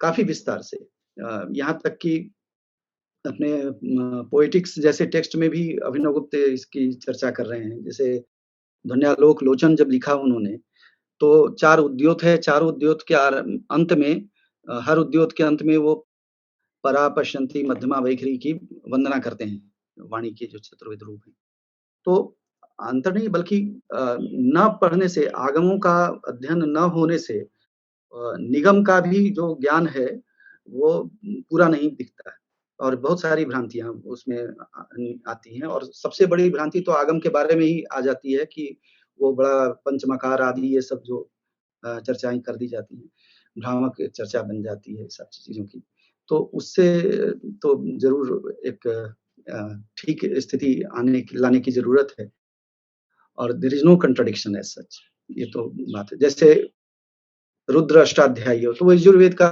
काफ़ी विस्तार से यहाँ तक कि अपने पोएटिक्स जैसे टेक्स्ट में भी अभिनव गुप्त इसकी चर्चा कर रहे हैं। जैसे ध्वन्यालोक लोचन जब लिखा उन्होंने, तो 4 उद्योत है, चारों उद्योत के अंत में हर उद्योत के अंत में वो परा पश्यन्ति मध्यमा वैखरी की वंदना करते हैं, वाणी के जो चतुर्वेद रूप हैं। तो अंतर नहीं, बल्कि न पढ़ने से, आगमों का अध्ययन न होने से निगम का भी जो ज्ञान है, वो पूरा नहीं दिखता है, और बहुत सारी भ्रांतियाँ उसमें आती हैं, और सबसे बड़ी भ्रांति तो आगम के बारे में ही आ जाती है कि वो बड़ा पंचमकार आदि ये सब जो चर्चाएँ कर दी जाती हैं, भ्रामक चर्चा बन जाती है सब चीज़ों की। तो उससे तो ज़रूर एक ठीक स्थिति लाने की ज़रूरत है, और there is no contradiction as such, ये तो बात है। जैसे रुद्र अष्टाध्यायी हो, तो वो यजुर्वेद का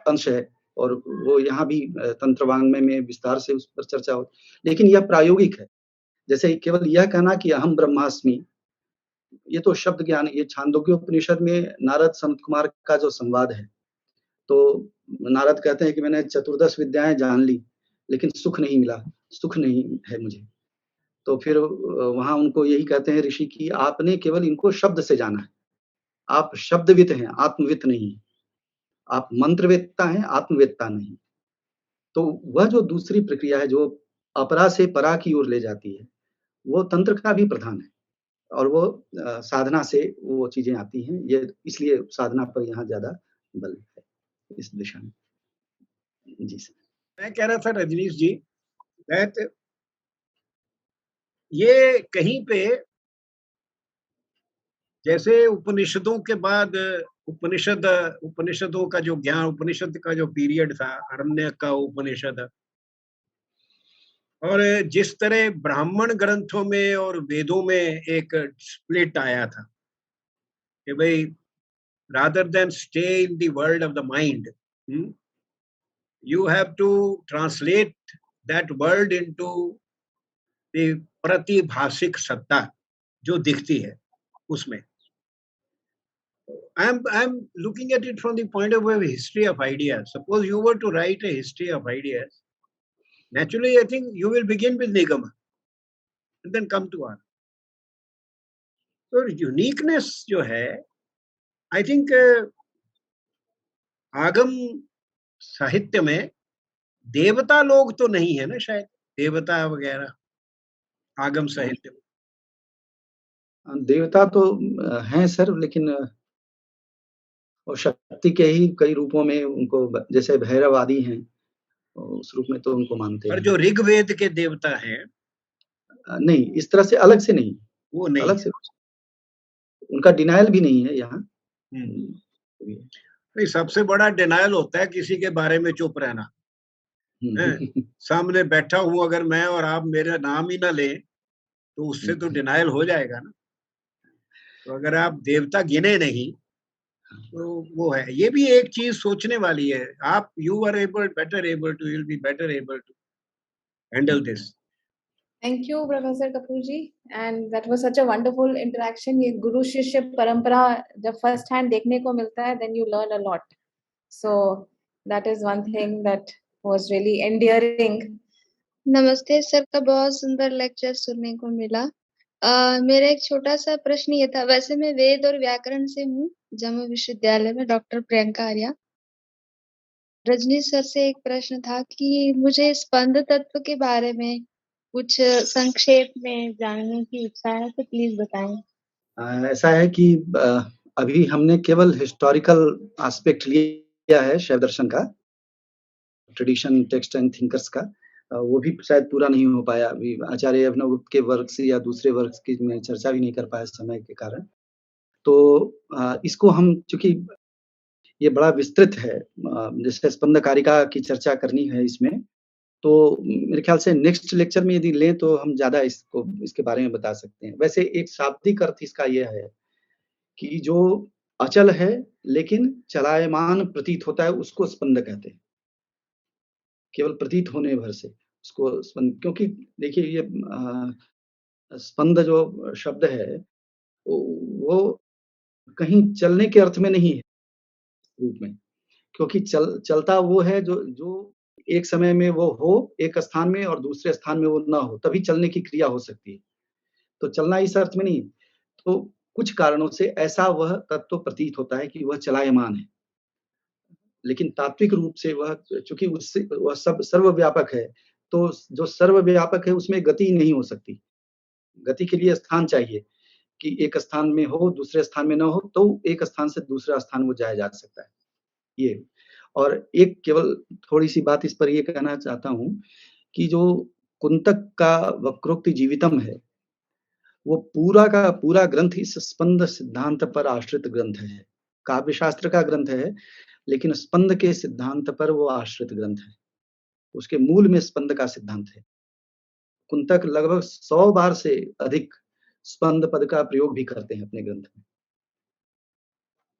अंश है, और वो यहाँ भी तंत्र वाङ्मय में विस्तार से उस पर चर्चा हो, लेकिन यह प्रायोगिक है। जैसे केवल यह कहना कि अहम ब्रह्मास्मि, ये तो शब्द ज्ञान, ये छांदोग्य उपनिषद में नारद सनत कुमार का जो संवाद है, तो नारद कहते हैं कि मैंने चतुर्दश विद्याएँ जान ली, लेकिन सुख नहीं मिला, सुख नहीं है मुझे। तो फिर वहाँ उनको यही कहते हैं ऋषि कि आपने केवल इनको शब्द से जाना है। आप शब्दवित् हैं, आत्मवित् नहीं। आप मंत्रवेत्ता हैं, आत्मवेत्ता नहीं। तो वह जो दूसरी प्रक्रिया है, जो अपरा से परा की ओर ले जाती है, वो तंत्र का भी प्रधान है, और वो साधना से वो चीज़ें आती हैं। ये इसलिए साधना पर यहाँ ज़्यादा बल है, इस दिशा में। जी सर। मैं कह रहा था रजनीश जी, दैट ये कहीं पे जैसे उपनिषदों के बाद उपनिषदों का जो ज्ञान, उपनिषद का जो पीरियड था, आरण्यक का उपनिषद, और जिस तरह ब्राह्मण ग्रंथों में और वेदों में एक स्प्लिट आया था कि भाई rather than stay in the world of the mind, you have to translate that word into the प्रतिभाषिक सत्ता जो दिखती है उसमें. I'm looking at it from the point of view of history of ideas. Suppose you were to write a history of ideas, naturally I think you will begin with Nigama and then come to Ara. So uniqueness जो है, I think आगम साहित्य में देवता लोग तो नहीं है ना, शायद देवता वगैरह आगम साहित्य में. देवता तो हैं सर, लेकिन और शक्ति के ही कई रूपों में उनको, जैसे भैरव आदि हैं, उस रूप में तो उनको मानते पर हैं। जो ऋग्वेद के देवता हैं नहीं, इस तरह से अलग से नहीं, वो नहीं अलग से उनका डिनायल भी नहीं है यहाँ। नहीं, सबसे बड़ा डिनायल होता है किसी के बारे में चुप रहना. सामने बैठा हूं अगर मैं और आप मेरा नाम ही ना लें, तो उससे तो डिनायल हो जाएगा ना. तो अगर आप देवता गिने नहीं, तो वो है. ये भी एक चीज सोचने वाली है. आप you are better able to handle this. Thank you, Professor Kapoor ji, and that was such a wonderful interaction. ये गुरु शिष्य परंपरा जब first hand देखने को मिलता है, then you learn a lot. So that is one thing that was really endearing. नमस्ते sir का बहुत सुंदर लेक्चर सुनने को मिला. मेरा एक छोटा सा प्रश्न ये था, वैसे मैं वेद और व्याकरण से हूँ, जम्मू विश्वविद्यालय में, डॉक्टर प्रियंका आर्या. रजनीश सर से एक प्रश्न था कि मुझे स्पंद तत्व के बारे में कुछ संक्षेप में जानने की इच्छा है तो प्लीज बताएं। ऐसा है कि अभी हमने केवल हिस्टोरिकल एस्पेक्ट लिया है शैव दर्शन का, ट्रेडिशन, टेक्स्ट एंड थिंकर्स का। वो भी शायद पूरा नहीं हो पाया अभी, आचार्य अभिनवगुप्त के वर्क्स या दूसरे वर्क्स की मैं चर्चा भी नहीं कर पाया समय के कारण। तो इसको हम, चूँकि ये बड़ा विस्तृत है, जैसे स्पंद कारिका की चर्चा करनी है इसमें, तो मेरे ख्याल से नेक्स्ट लेक्चर में यदि लें तो हम ज़्यादा इसके बारे में बता सकते हैं। वैसे एक शाब्दिक अर्थ इसका ये है कि जो अचल है लेकिन चलायमान प्रतीत होता है, उसको स्पंद कहते हैं। केवल प्रतीत होने भर से उसको स्पंद, क्योंकि देखिए ये स्पंद जो शब्द है वो कहीं चलने के अर्थ में नहीं है रूप में, क्योंकि चलता वो है जो एक समय में वो हो एक स्थान में और दूसरे स्थान में वो ना हो, तभी चलने की क्रिया हो सकती है। तो चलना इस अर्थ में नहीं। तो कुछ कारणों से ऐसा वह तत्व प्रतीत होता है कि वह चलायमान है, लेकिन तात्विक रूप से वह, चूंकि उससे वह सब सर्वव्यापक है, तो जो सर्वव्यापक है उसमें गति नहीं हो सकती। गति के लिए स्थान चाहिए कि एक स्थान में हो दूसरे स्थान में ना हो, तो एक स्थान से दूसरा स्थान वो जाया जा सकता है। ये, और एक केवल थोड़ी-सी बात इस पर ये कहना चाहता हूँ कि जो कुंतक का वक्रोक्ति जीवितम है, वो पूरा का पूरा ग्रंथ इस स्पंद सिद्धांत पर आश्रित ग्रंथ है। काव्यशास्त्र का ग्रंथ है, लेकिन स्पंद के सिद्धांत पर वो आश्रित ग्रंथ है। उसके मूल में स्पंद का सिद्धांत है। कुंतक लगभग 100 बार से अधिक स्पंद पद का प्रयोग भी करते हैं अपने ग्रंथ में।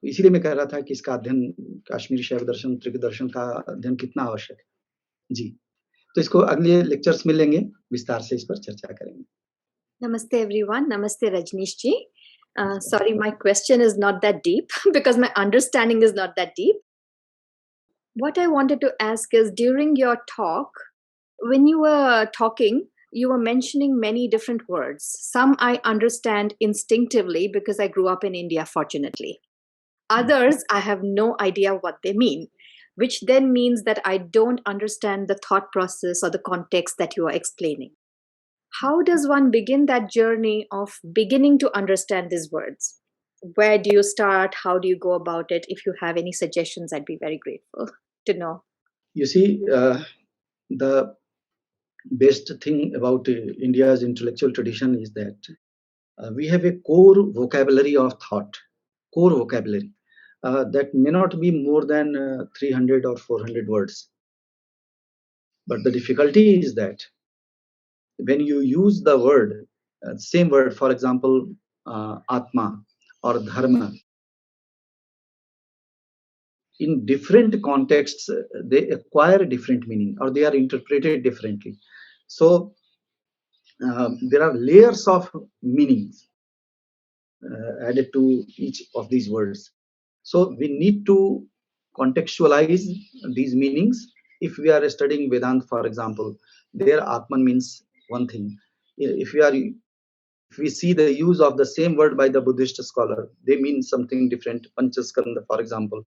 इसीलिए मैं कह रहा था कि इसका अध्ययन, काश्मीरी शैव दर्शन, त्रिक दर्शन का अध्ययन कितना आवश्यक है। जी, तो इसको अगले लेक्चर्स में लेंगे, विस्तार से इस पर चर्चा करेंगे। Namaste everyone. Namaste Rajneesh ji. Sorry, my question is not that deep because my understanding is not that deep. What I wanted to ask is, during your talk, when you were talking, you were mentioning many different words. Some I understand instinctively because I grew up in India, fortunately. Others, I have no idea what they mean, which then means that I don't understand the thought process or the context that you are explaining. How does one begin that journey of beginning to understand these words? Where do you start? How do you go about it? If you have any suggestions, I'd be very grateful to know. You see, the best thing about India's intellectual tradition is that we have a core vocabulary of thought, core vocabulary that may not be more than 300 or 400 words. But the difficulty is that when you use the word, same word, for example, Atma or Dharma, in different contexts, they acquire different meaning or they are interpreted differently. So there are layers of meanings added to each of these words. So we need to contextualize these meanings. If we are studying Vedanta, for example, there Atman means one thing. If we see the use of the same word by the Buddhist scholar, they mean something different. Panchaskanda, for example,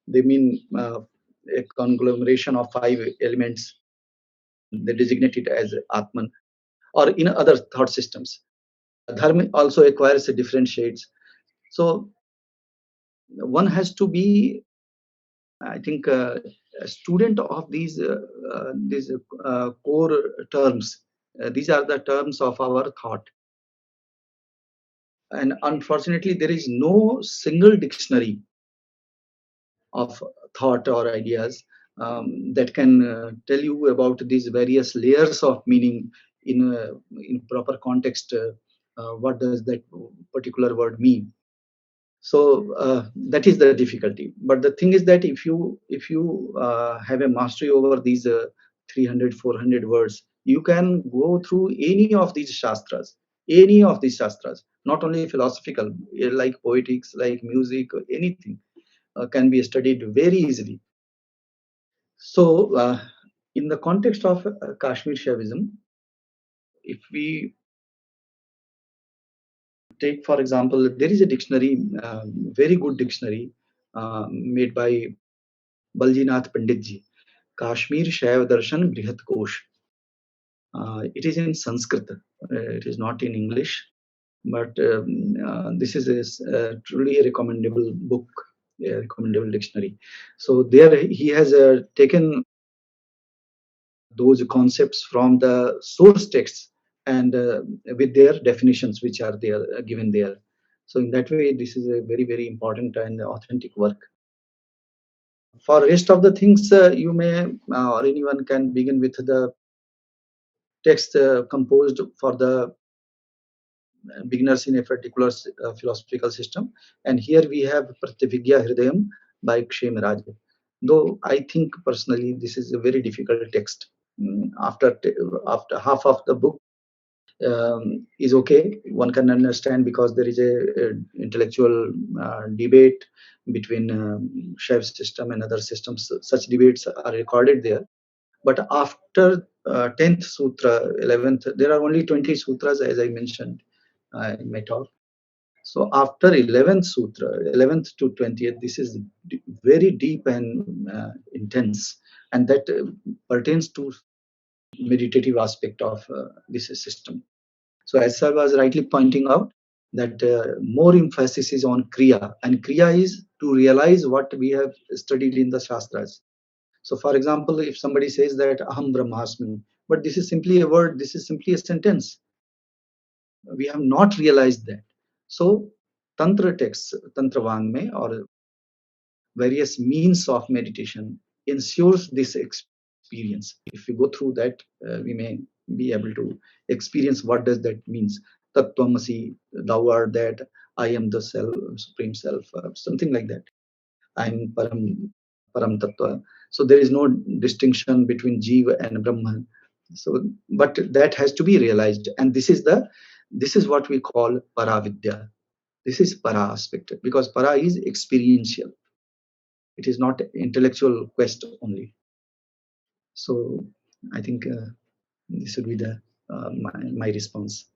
they mean a conglomeration of 5 elements. They designate it as Atman, or in other thought systems. Dharma also acquires different shades. So one has to be, I think, a student of these core terms. These are the terms of our thought. And unfortunately, there is no single dictionary of thought or ideas that can tell you about these various layers of meaning in proper context. What does that particular word mean? So that is the difficulty. But the thing is that if you have a mastery over these 300, 400 words, you can go through any of these shastras, not only philosophical, like poetics, like music, anything can be studied very easily. So in the context of Kashmir Shaivism, if we take, for example, there is a dictionary, very good dictionary made by Baljinath Pandit ji, Kashmir Shaiv Darshan Brihat Kosh. It is in Sanskrit. It is not in English, but this is truly a recommendable book, a recommendable dictionary. So there he has taken those concepts from the source texts and with their definitions which are there given there. So in that way, this is a very, very important and authentic work. For rest of the things, you may or anyone can begin with the text composed for the beginners in a particular philosophical system. And here we have Pratyabhigya Hridayam by Kshemaraj. Though I think personally this is a very difficult text. After half of the book is okay, one can understand because there is a intellectual debate between Shaiv system and other systems. Such debates are recorded there. But after 10th sutra, 11th, there are only 20 sutras as I mentioned in my talk. So after 11th sutra, 11th to 20th, this is very deep and intense, and that pertains to meditative aspect of this system. So as sir was rightly pointing out, that more emphasis is on kriya, and kriya is to realize what we have studied in the shastras. So for example, if somebody says that aham brahmasmi, but this is simply a word, this is simply a sentence, we have not realized that. So tantra texts, tantra vangme, or various means of meditation ensures this experience. If we go through that, we may be able to experience what does that means. Tattvamasi, thou art that, I am the self, supreme self, something like that. I am param tattva. So there is no distinction between jiva and brahman. So but that has to be realized, and this is what we call paravidya. This is para aspect, because para is experiential. It is not intellectual quest only. So I think this would be the my response.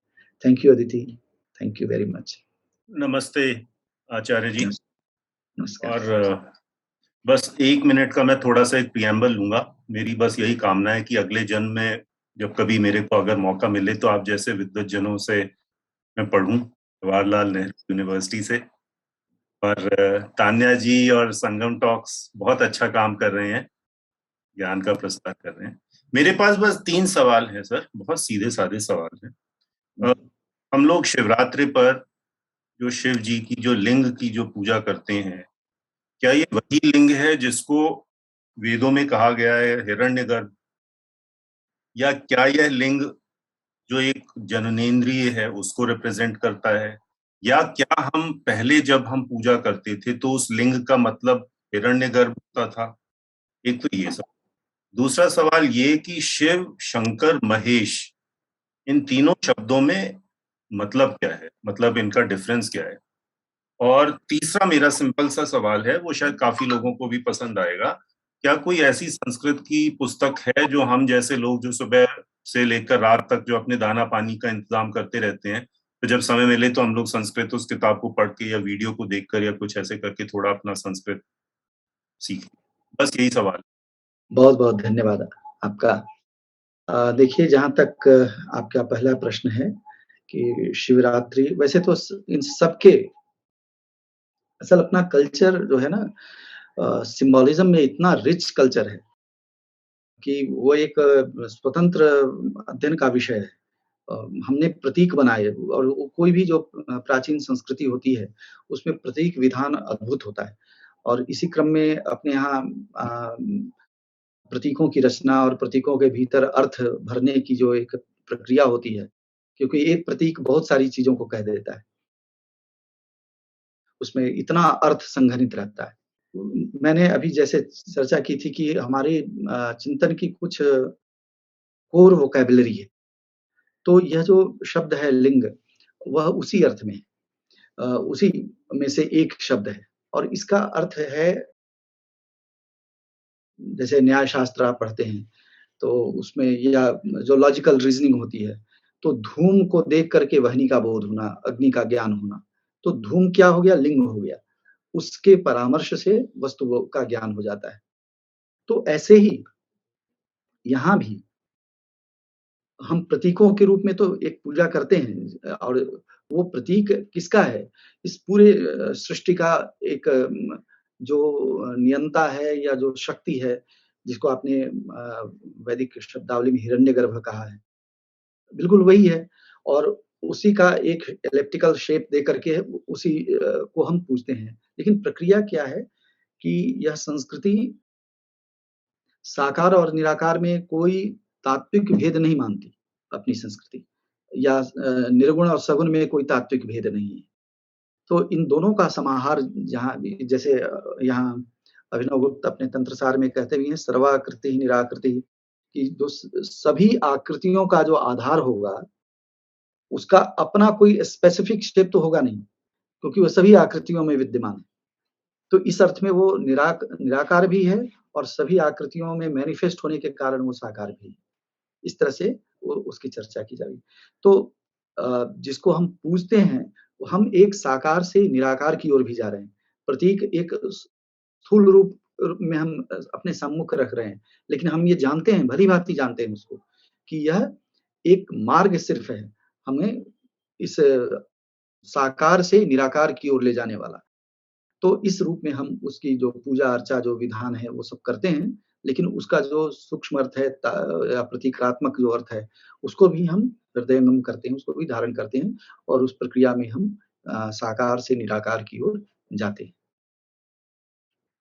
Thank you, Aditi. Thank you very much. नमस्ते आचार्य जी। नमस्कार। और बस 1 minute का मैं थोड़ा सा एक preamble लूंगा। मेरी बस यही कामना है कि अगले जन्म में जब कभी मेरे को अगर मौका मिले तो आप जैसे विद्वत जनों से मैं पढ़ूं, जवाहरलाल नेहरू यूनिवर्सिटी से। और तान्या जी और संगम टॉक्स बहुत अच्छा काम कर रहे हैं, ज्ञान का प्रसार कर रहे हैं। मेरे पास बस 3 सवाल हैं सर, बहुत सीधे साधे सवाल हैं। हम लोग शिवरात्रि पर जो शिव जी की जो लिंग की जो पूजा करते हैं, क्या ये वही लिंग है जिसको वेदों में कहा गया है हिरण्यगर्भ, या क्या यह लिंग जो एक जननेंद्रिय है उसको रिप्रेजेंट करता है, या क्या हम पहले जब हम पूजा करते थे तो उस लिंग का मतलब हिरण्यगर्भ होता था? एक तो ये सवाल। दूसरा सवाल ये कि शिव, शंकर, महेश, इन तीनों शब्दों में मतलब क्या है, मतलब इनका डिफरेंस क्या है? और तीसरा मेरा सिंपल सा सवाल है, वो शायद काफी लोगों को भी पसंद आएगा। क्या कोई ऐसी संस्कृत की पुस्तक है जो हम जैसे लोग जो सुबह से लेकर रात तक जो अपने दाना पानी का इंतजाम करते रहते हैं, तो जब समय मिले तो हम लोग संस्कृत उस किताब को पढ़ के या वीडियो को देखकर या कुछ ऐसे करके थोड़ा अपना संस्कृत सीखें? बस यही सवाल। बहुत बहुत धन्यवाद आपका। देखिए, जहां तक आपका पहला प्रश्न है कि शिवरात्रि, वैसे तो इन सबके असल अपना कल्चर जो है ना, सिंबोलिज्म में इतना रिच कल्चर है कि वो एक स्वतंत्र अध्ययन का विषय है। हमने प्रतीक बनाए, और कोई भी जो प्राचीन संस्कृति होती है उसमें प्रतीक विधान अद्भुत होता है, और इसी क्रम में अपने यहाँ प्रतीकों की रचना और प्रतीकों के भीतर अर्थ भरने की जो एक प्रक्रिया होती है, क्योंकि एक प्रतीक बहुत सारी चीजों को कह देता है, उसमें इतना अर्थ संघनित रहता है। मैंने अभी जैसे चर्चा की थी कि हमारे चिंतन की कुछ कोर वोकैबुलरी है, तो यह जो शब्द है लिंग, वह उसी अर्थ में उसी में से एक शब्द है, और इसका अर्थ है, जैसे न्याय शास्त्र आप पढ़ते हैं तो उसमें या जो लॉजिकल रीजनिंग होती है, तो धूम को देख करके वहनी का बोध होना, अग्नि का ज्ञान होना, तो धूम क्या हो गया? लिंग हो गया। उसके परामर्श से वस्तु का ज्ञान हो जाता है। तो ऐसे ही यहाँ भी हम प्रतीकों के रूप में तो एक पूजा करते हैं, और वो प्रतीक किसका है? इस पूरे सृष्टि का एक जो नियंता है या जो शक्ति है, जिसको आपने वैदिक शब्दावली में हिरण्यगर्भ कहा है, बिल्कुल वही है। और उसी का एक एलिप्टिकल शेप दे करके उसी को हम पूजते हैं। लेकिन प्रक्रिया क्या है कि यह संस्कृति साकार और निराकार में कोई तात्विक भेद नहीं मानती, अपनी संस्कृति, या निर्गुण और सगुण में कोई तात्विक भेद नहीं है। तो इन दोनों का समाहार जहाँ जैसे यहाँ अभिनव गुप्त अपने तंत्रसार में कहते भी हैं, सर्वाकृति निराकृति, कि जो सभी आकृतियों का जो आधार होगा, उसका अपना कोई स्पेसिफिक शेप तो होगा नहीं, क्योंकि वो सभी आकृतियों में विद्यमान है। तो इस अर्थ में वो निराकार भी है और सभी आकृतियों में मैनिफेस्ट होने के कारण वो साकार भी है। इस तरह से उसकी चर्चा की जाएगी। तो जिसको हम पूजते हैं, हम एक साकार से निराकार की ओर भी जा रहे हैं। प्रतीक एक स्थूल रूप में हम अपने सम्मुख रख रहे हैं, लेकिन हम ये जानते हैं, भली-भांति जानते हैं उसको, कि यह एक मार्ग सिर्फ है, हमें इस साकार से निराकार की ओर ले जाने वाला। तो इस रूप में हम उसकी जो पूजा-अर्चा जो विधान है, वो सब करते हैं, लेकिन उसका जो सूक्ष्म अर्थ है या प्रतीकात्मक जो अर्थ है, उसको भी हम हृदयंगम करते हैं, उसको भी धारण करते हैं, और उस प्रक्रिया में हम साकार से निराकार की ओर जाते हैं।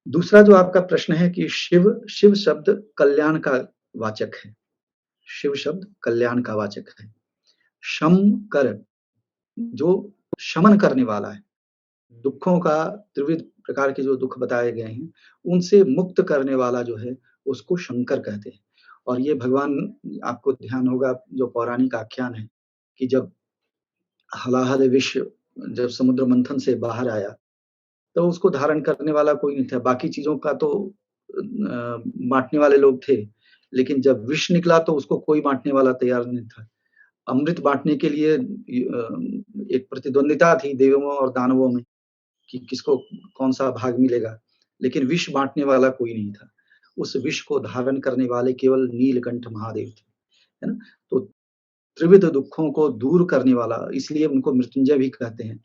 दूसरा जो आपका प्रश्न है कि शिव शब्द कल्याण का वाचक है। शिव शब्द कल्याण का वाचक है। शम कर, जो शमन करने वाला है। दुखों का त्रिविध प्रकार के जो दुख बताए गए हैं, उनसे मुक्त करने वाला जो है, उसको शंकर कहते हैं। और ये भगवान, आपको ध्यान होगा, जो पौराणिक आख्यान है कि जब हलाहल विष जब समुद्र मंथन से बाहर आया, तो उसको धारण करने वाला कोई नहीं था। बाकी चीज़ों का तो बाँटने वाले लोग थे, लेकिन जब विष निकला तो उसको कोई बाँटने वाला तैयार नहीं था। अमृत बाँटने के लिए एक प्रतिद्वंदिता थी देवों और दानवों में कि किसको कौन-सा भाग मिलेगा, लेकिन विष बाँटने वाला कोई नहीं था। उस विष को धारण करने वाले केवल नीलकंठ महादेव थे, है ना? तो त्रिविध दुखों को दूर करने वाला, इसलिए उनको मृत्युंजय भी कहते हैं,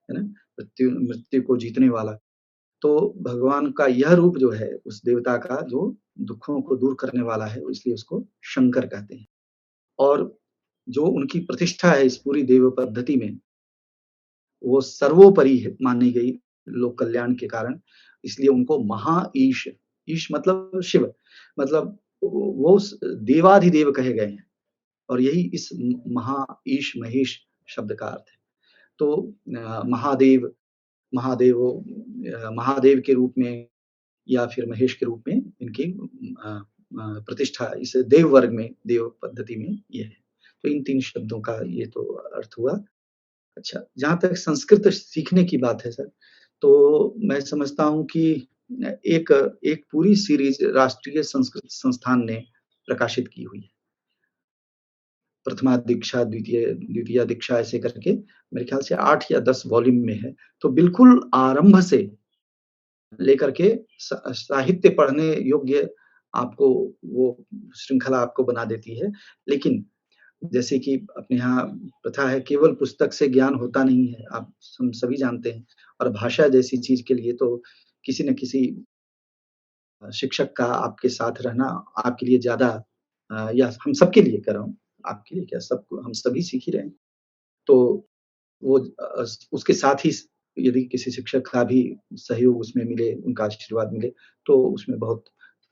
है ना? मृत्यु को जीतने वाला। तो भगवान का यह रूप जो है, उस देवता का जो दुखों को दूर करने वाला है, इसलिए उसको शंकर कहते हैं। और जो उनकी प्रतिष्ठा है इस पूरी देव पद्धति में, वो सर्वोपरि है मानी गई लोक कल्याण के कारण, इसलिए उनको महाईश, ईश मतलब शिव, मतलब वो देवाधिदेव कहे गए हैं, और यही इस महाईश महेश शब्द का अर्थ है। तो महादेव महादेव महादेव के रूप में या फिर महेश के रूप में इनकी प्रतिष्ठा इस देव वर्ग में, देव पद्धति में ये है। तो इन 3 शब्दों का ये तो अर्थ हुआ। अच्छा, जहाँ तक संस्कृत सीखने की बात है सर, तो मैं समझता हूँ कि एक एक पूरी सीरीज़ राष्ट्रीय संस्कृत संस्थान ने प्रकाशित की हुई है। प्रथमा दीक्षा, द्वितीय दीक्षा, ऐसे करके मेरे ख्याल से 8 या 10 वॉल्यूम में है। तो बिल्कुल आरंभ से लेकर के साहित्य पढ़ने योग्य आपको वो श्रृंखला आपको बना देती है। लेकिन जैसे कि अपने यहाँ प्रथा है, केवल पुस्तक से ज्ञान होता नहीं है, आप हम सभी जानते हैं। और भाषा जैसी चीज़ के लिए तो किसी न किसी शिक्षक का आपके साथ रहना आपके लिए ज़्यादा या हम सबके लिए कह रहा हूँ, आपके लिए क्या, सबको, हम सभी सीख ही रहे हैं। तो वो उसके साथ ही यदि किसी शिक्षक का भी सहयोग उसमें मिले, उनका आशीर्वाद मिले, तो उसमें बहुत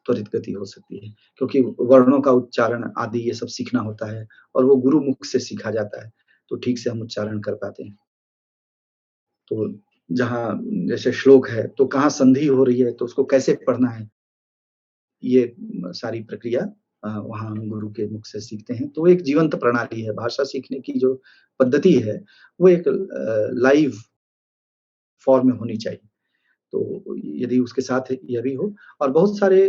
त्वरित गति हो सकती है। क्योंकि वर्णों का उच्चारण आदि ये सब सीखना होता है, और वो गुरु मुख से सीखा जाता है, तो ठीक से हम उच्चारण कर पाते हैं। तो जहाँ जैसे श्लोक है, तो कहाँ संधि हो रही है, तो उसको कैसे पढ़ना है, ये सारी प्रक्रिया वहाँ हम गुरु के मुख से सीखते हैं। तो एक जीवंत प्रणाली है, भाषा सीखने की जो पद्धति है, वो एक लाइव फॉर्म में होनी चाहिए। तो यदि उसके साथ यह भी हो, और बहुत सारे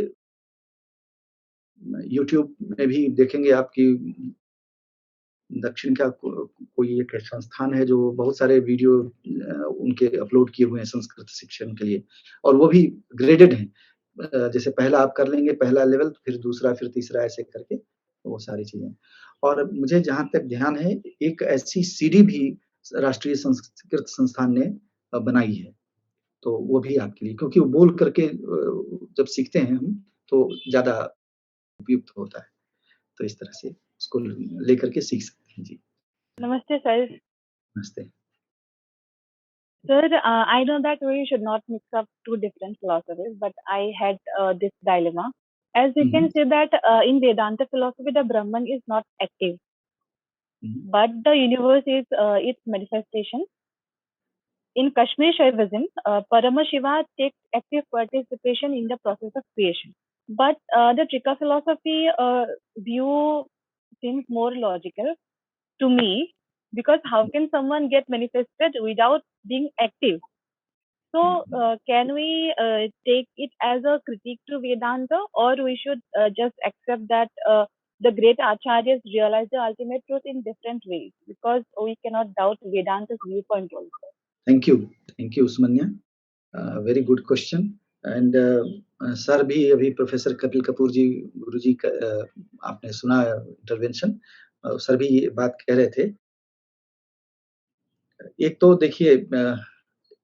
यूट्यूब में भी देखेंगे आप कि दक्षिण का कोई एक संस्थान है जो बहुत सारे वीडियो उनके अपलोड किए हुए हैं संस्कृत शिक्षण के लिए, और वो भी ग्रेडेड हैं। जैसे पहला आप कर लेंगे, पहला लेवल, फिर दूसरा, फिर तीसरा, ऐसे करके वो सारी चीज़ें। और मुझे जहाँ तक ध्यान है, एक ऐसी सीडी भी राष्ट्रीय संस्कृत संस्थान ने बनाई है। तो वो भी आपके लिए, क्योंकि वो बोल करके जब सीखते हैं हम, तो ज़्यादा उपयुक्त होता है। तो इस तरह से उसको लेकर के सीख सकते हैं। जी। Namaste, sir. नमस्ते। Sir, I know that we should not mix up two different philosophies, but I had this dilemma. As we can say that in Vedanta philosophy, the Brahman is not active, but the universe is its manifestation. In Kashmir Shaivism, Paramashiva takes active participation in the process of creation. But the Trika philosophy view seems more logical to me, because how can someone get manifested without being active? So can we take it as a critique to Vedanta, or we should just accept that the great acharyas realize the ultimate truth in different ways, because we cannot doubt Vedanta's viewpoint also. Thank you Usmanya, very good question. And sir भी अभी professor Kapil Kapoor जी गुरुजी का आपने सुना intervention, sir भी ये बात कह रहे थे। एक तो देखिए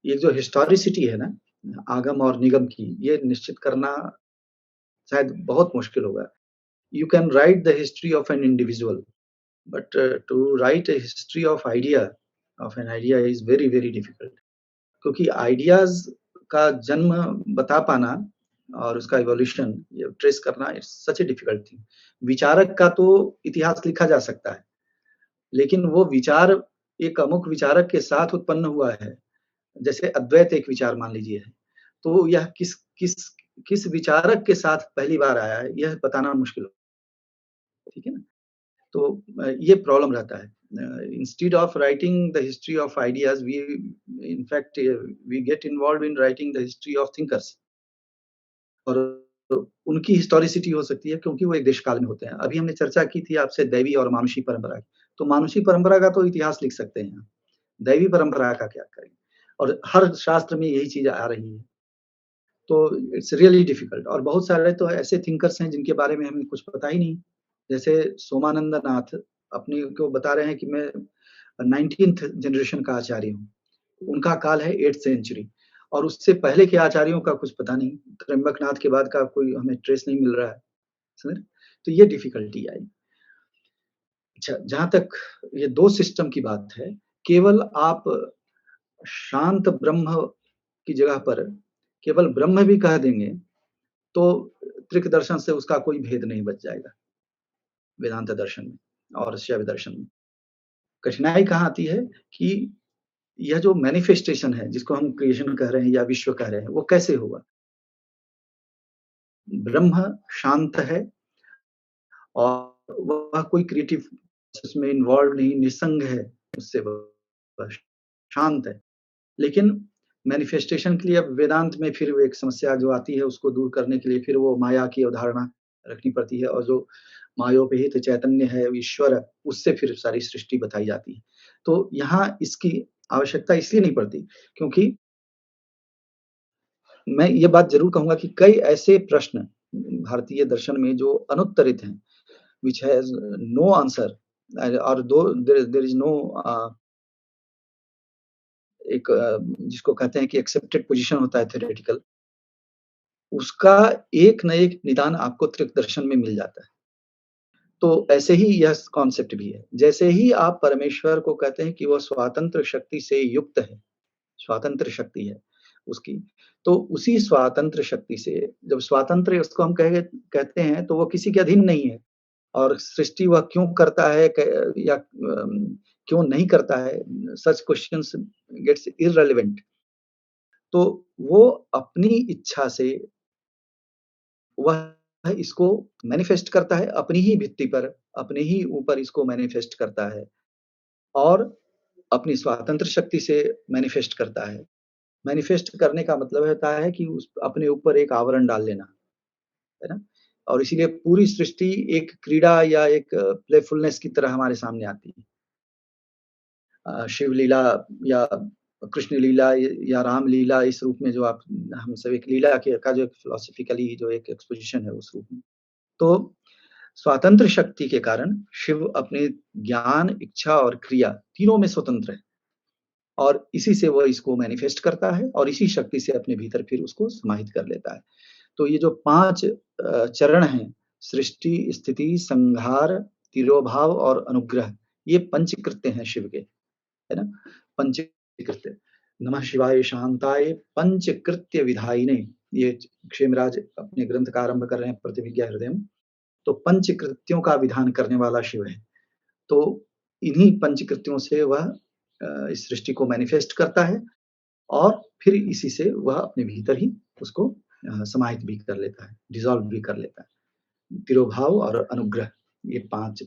ये जो हिस्टोरिसिटी है ना आगम और निगम की, ये निश्चित करना शायद बहुत मुश्किल होगा। You can write the history of an individual, but to write a history of an idea is very very difficult. क्योंकि आइडियाज का जन्म बता पाना और उसका इवोल्यूशन ये ट्रेस करना it's such a difficult thing. विचारक का तो इतिहास लिखा जा सकता है, लेकिन वो विचार एक अमुक विचारक के साथ उत्पन्न हुआ है, जैसे अद्वैत एक विचार मान लीजिए है, तो यह किस किस किस विचारक के साथ पहली बार आया है, यह बताना मुश्किल हो, ठीक है ना? तो ये प्रॉब्लम रहता है। Instead of writing the history of ideas, we in fact we get involved in writing the history of thinkers. और उनकी हिस्टोरिसिटी हो सकती है क्योंकि वो एक देश काल में होते हैं। अभी हमने चर्चा की थी आपसे दैवी और मानुषी परंपरा की, तो मानुषी परंपरा का तो इतिहास लिख सकते हैं, दैवी परंपरा का क्या करेंगे? और हर शास्त्र में यही चीज़ आ रही है। तो इट्स रियली डिफिकल्ट। और बहुत सारे तो ऐसे थिंकर्स हैं जिनके बारे में हमें कुछ पता ही नहीं। जैसे सोमानंद नाथ अपने को बता रहे हैं कि मैं 19th जनरेशन का आचार्य हूँ। उनका काल है 8th सेंचुरी, और उससे पहले के आचार्यों का कुछ पता नहीं। त्र्यंबकनाथ के बाद का कोई हमें ट्रेस नहीं मिल रहा है, समझ रहे? तो ये डिफिकल्टी आई। अच्छा, जहाँ तक ये 2 सिस्टम की बात है, केवल आप शांत ब्रह्म की जगह पर केवल ब्रह्म भी कह देंगे, तो त्रिक दर्शन से उसका कोई भेद नहीं बच जाएगा, वेदांत दर्शन में और शैव दर्शन में। कठिनाई कहाँ आती है कि यह जो मैनिफेस्टेशन है, जिसको हम क्रिएशन कह रहे हैं या विश्व कह रहे हैं, वो कैसे होगा? ब्रह्म शांत है और वह कोई क्रिएटिव प्रोसेस में इन्वॉल्व नहीं, निसंग है, उससे वह शांत है। लेकिन मैनिफेस्टेशन के लिए अब वेदांत में फिर एक समस्या जो आती है, उसको दूर करने के लिए फिर वो माया की अवधारणा रखनी पड़ती है, और जो मायोपहित चैतन्य है ईश्वर, उससे फिर सारी सृष्टि बताई जाती है। तो यहाँ इसकी आवश्यकता इसलिए नहीं पड़ती क्योंकि मैं ये बात ज़रूर कहूँगा कि कई ऐसे प्रश्न भारतीय दर्शन में जो अनुत्तरित हैं, which has no answer, और there is no एक जिसको कहते हैं कि एक्सेप्टेड पोजीशन होता है थ्योरेटिकल, उसका एक न एक निदान आपको त्रिक दर्शन में मिल जाता है। तो ऐसे ही यह कॉन्सेप्ट भी है। जैसे ही आप परमेश्वर को कहते हैं कि वह स्वतंत्र शक्ति से युक्त है, स्वतंत्र शक्ति है उसकी, तो उसी स्वतंत्र शक्ति से जब स्वतंत्र उसको हम कहते हैं, तो वो किसी के अधीन नहीं है, और सृष्टि वह क्यों करता है या क्यों नहीं करता है, सच क्वेश्चंस गेट्स इररिलेवेंट। तो वो अपनी इच्छा से वह इसको मैनिफेस्ट करता है, अपनी ही भित्ति पर, अपने ही ऊपर इसको मैनिफेस्ट करता है, और अपनी स्वतंत्र शक्ति से मैनिफेस्ट करता है। मैनिफेस्ट करने का मतलब होता है कि उस अपने ऊपर एक आवरण डाल लेना, है ना? और इसीलिए पूरी सृष्टि एक क्रीड़ा या एक प्लेफुलनेस की तरह हमारे सामने आती है। शिव लीला या कृष्ण लीला या राम लीला, इस रूप में जो हम सब एक लीला का जो फिलॉसफिकली जो एक एक्सपोजिशन है उस रूप में। तो स्वतंत्र शक्ति के कारण शिव अपने ज्ञान, इच्छा और क्रिया तीनों में स्वतंत्र है, और इसी से वह इसको मैनिफेस्ट करता है और इसी शक्ति से अपने भीतर फिर उसको समाहित कर लेता है। तो ये जो 5 चरण हैं, सृष्टि, स्थिति, संहार, तिरोभाव और अनुग्रह, ये पंचकृत्य हैं शिव के, है ना? पंचकृत्य। नमः शिवाय शांताय पंचकृत्य विधायिने, ये क्षेमराज अपने ग्रंथ का आरंभ कर रहे हैं प्रतिविज्ञा हृदयम। तो पंचकृत्यों का विधान करने वाला शिव है। तो इन्हीं पंचकृत्यों से वह इस सृष्टि को मैनिफेस्ट करता है और फिर इसी से वह अपने भीतर ही उसको समाहित भी कर लेता है, डिसॉल्व भी कर लेता है। तिरोभाव और अनुग्रह, ये 5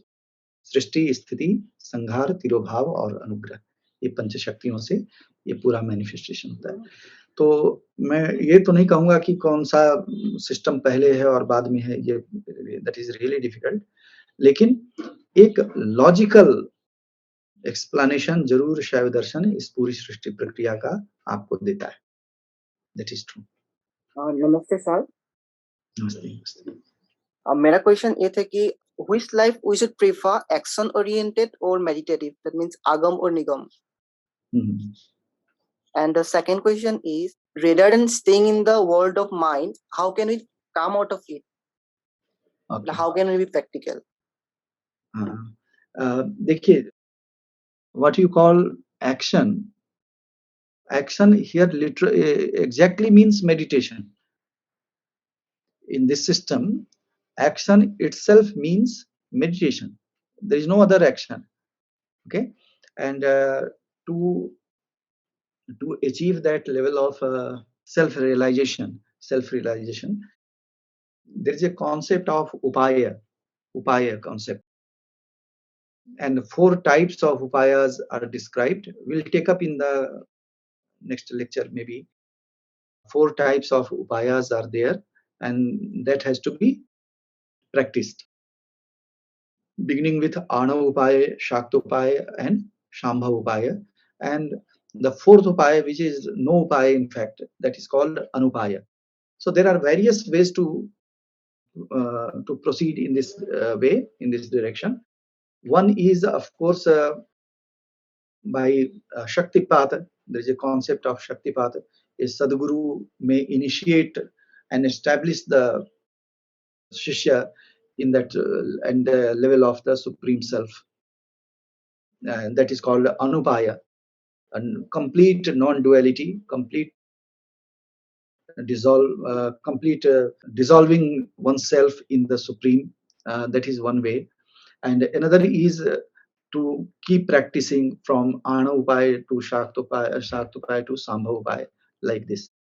सृष्टि, स्थिति, संहार, तिरोभाव और अनुग्रह, ये पंच शक्तियों से ये पूरा मैनिफेस्टेशन होता है। तो मैं ये तो नहीं कहूंगा कि कौन सा सिस्टम पहले है और बाद में है, ये दैट इज रियली डिफिकल्ट, लेकिन एक लॉजिकल एक्सप्लेनेशन जरूर शैव दर्शन इस पूरी सृष्टि प्रक्रिया का आपको देता है। That is true. नमस्ते सर। नमस्ते। मेरा क्वेश्चन ये था कि which life we should prefer, action oriented or meditative, that means agam or nigam. And the second question is, rather than staying in the world of mind, how can we come out of it? Okay. How can we be practical? देखिए, what you call action here literally exactly means meditation. In this system, action itself means meditation. There is no other action. Okay, and to achieve that level of self-realization, there is a concept of upaya concept, and 4 types of upayas are described. We'll take up in the next lecture maybe. 4 types of upayas are there, and that has to be practiced, beginning with Arnav upaya, Shakta upaya and Shambha upaya, and the 4th upaya, which is no upaya in fact, that is called anupaya. So there are various ways to proceed in this way, in this direction. One is of course by Shaktipat. There is a concept of Shaktipat. A Sadguru may initiate and establish the Shishya in that and the level of the Supreme Self. That is called Anupaya. And complete non-duality, complete dissolving oneself in the Supreme. That is one way. And another is to keep practicing from Anupaya to Shaktupaya to Sambhavupaya, like this.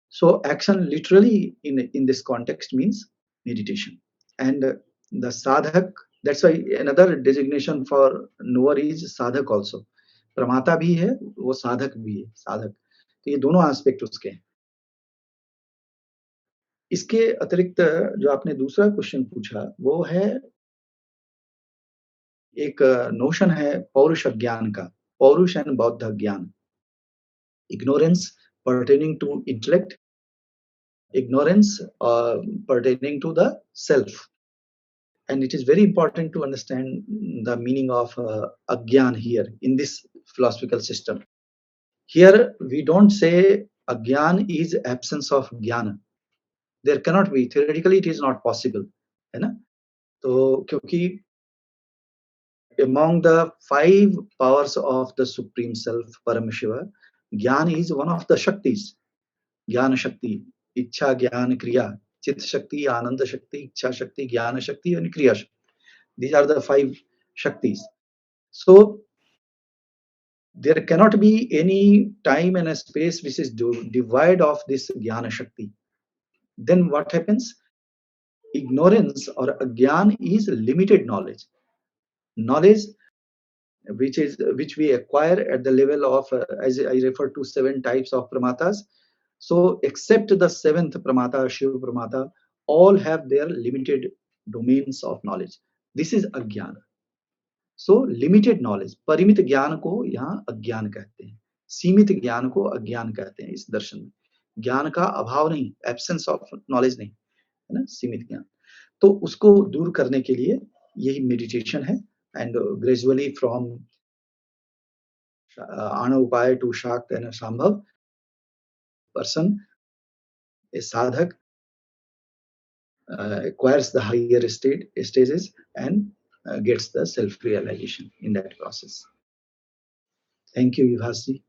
So action literally in this context means meditation. And the sadhak, that's why another designation for knower is sadhak also. प्रमाता भी है, वो साधक भी है, साधक। तो ये दोनों एस्पेक्ट उसके हैं। इसके अतिरिक्त जो आपने दूसरा क्वेश्चन पूछा, वो है एक नोशन है पौरुष ज्ञान का, पौरुष एंड बौद्ध ज्ञान, ignorance pertaining to intellect, ignorance pertaining to the self. And it is very important to understand the meaning of agyan here in this philosophical system. Here we don't say agyan is absence of jnana. There cannot be, theoretically it is not possible, है ना? तो क्योंकि among the 5 powers of the Supreme Self, Paramashiva, Gyan is one of the Shaktis. Jnana Shakti, Ichha Jnana Kriya, Chit Shakti, Ananda Shakti, Ichha Shakti, Jnana Shakti and Kriya Shakti. These are the 5 Shaktis. So there cannot be any time and a space which is devoid of this Jnana Shakti. Then what happens? Ignorance or Agyan is limited knowledge. Knowledge which we acquire at the level of, as I refer to 7 types of pramatas. So except the 7th pramata, Shiva pramata, all have their limited domains of knowledge. This is Agyana. So limited knowledge, परिमित ज्ञान को यहाँ अज्ञान कहते हैं, सीमित ज्ञान को अज्ञान कहते हैं इस दर्शन में। ज्ञान का अभाव नहीं, absence of knowledge नहीं, है ना, सीमित ज्ञान। तो उसको दूर करने के लिए यही मेडिटेशन है. And gradually from Anupaya to Shakt and Sambhav, person, a sadhak, acquires the higher stages and gets the self-realization in that process. Thank you, Yuhasji.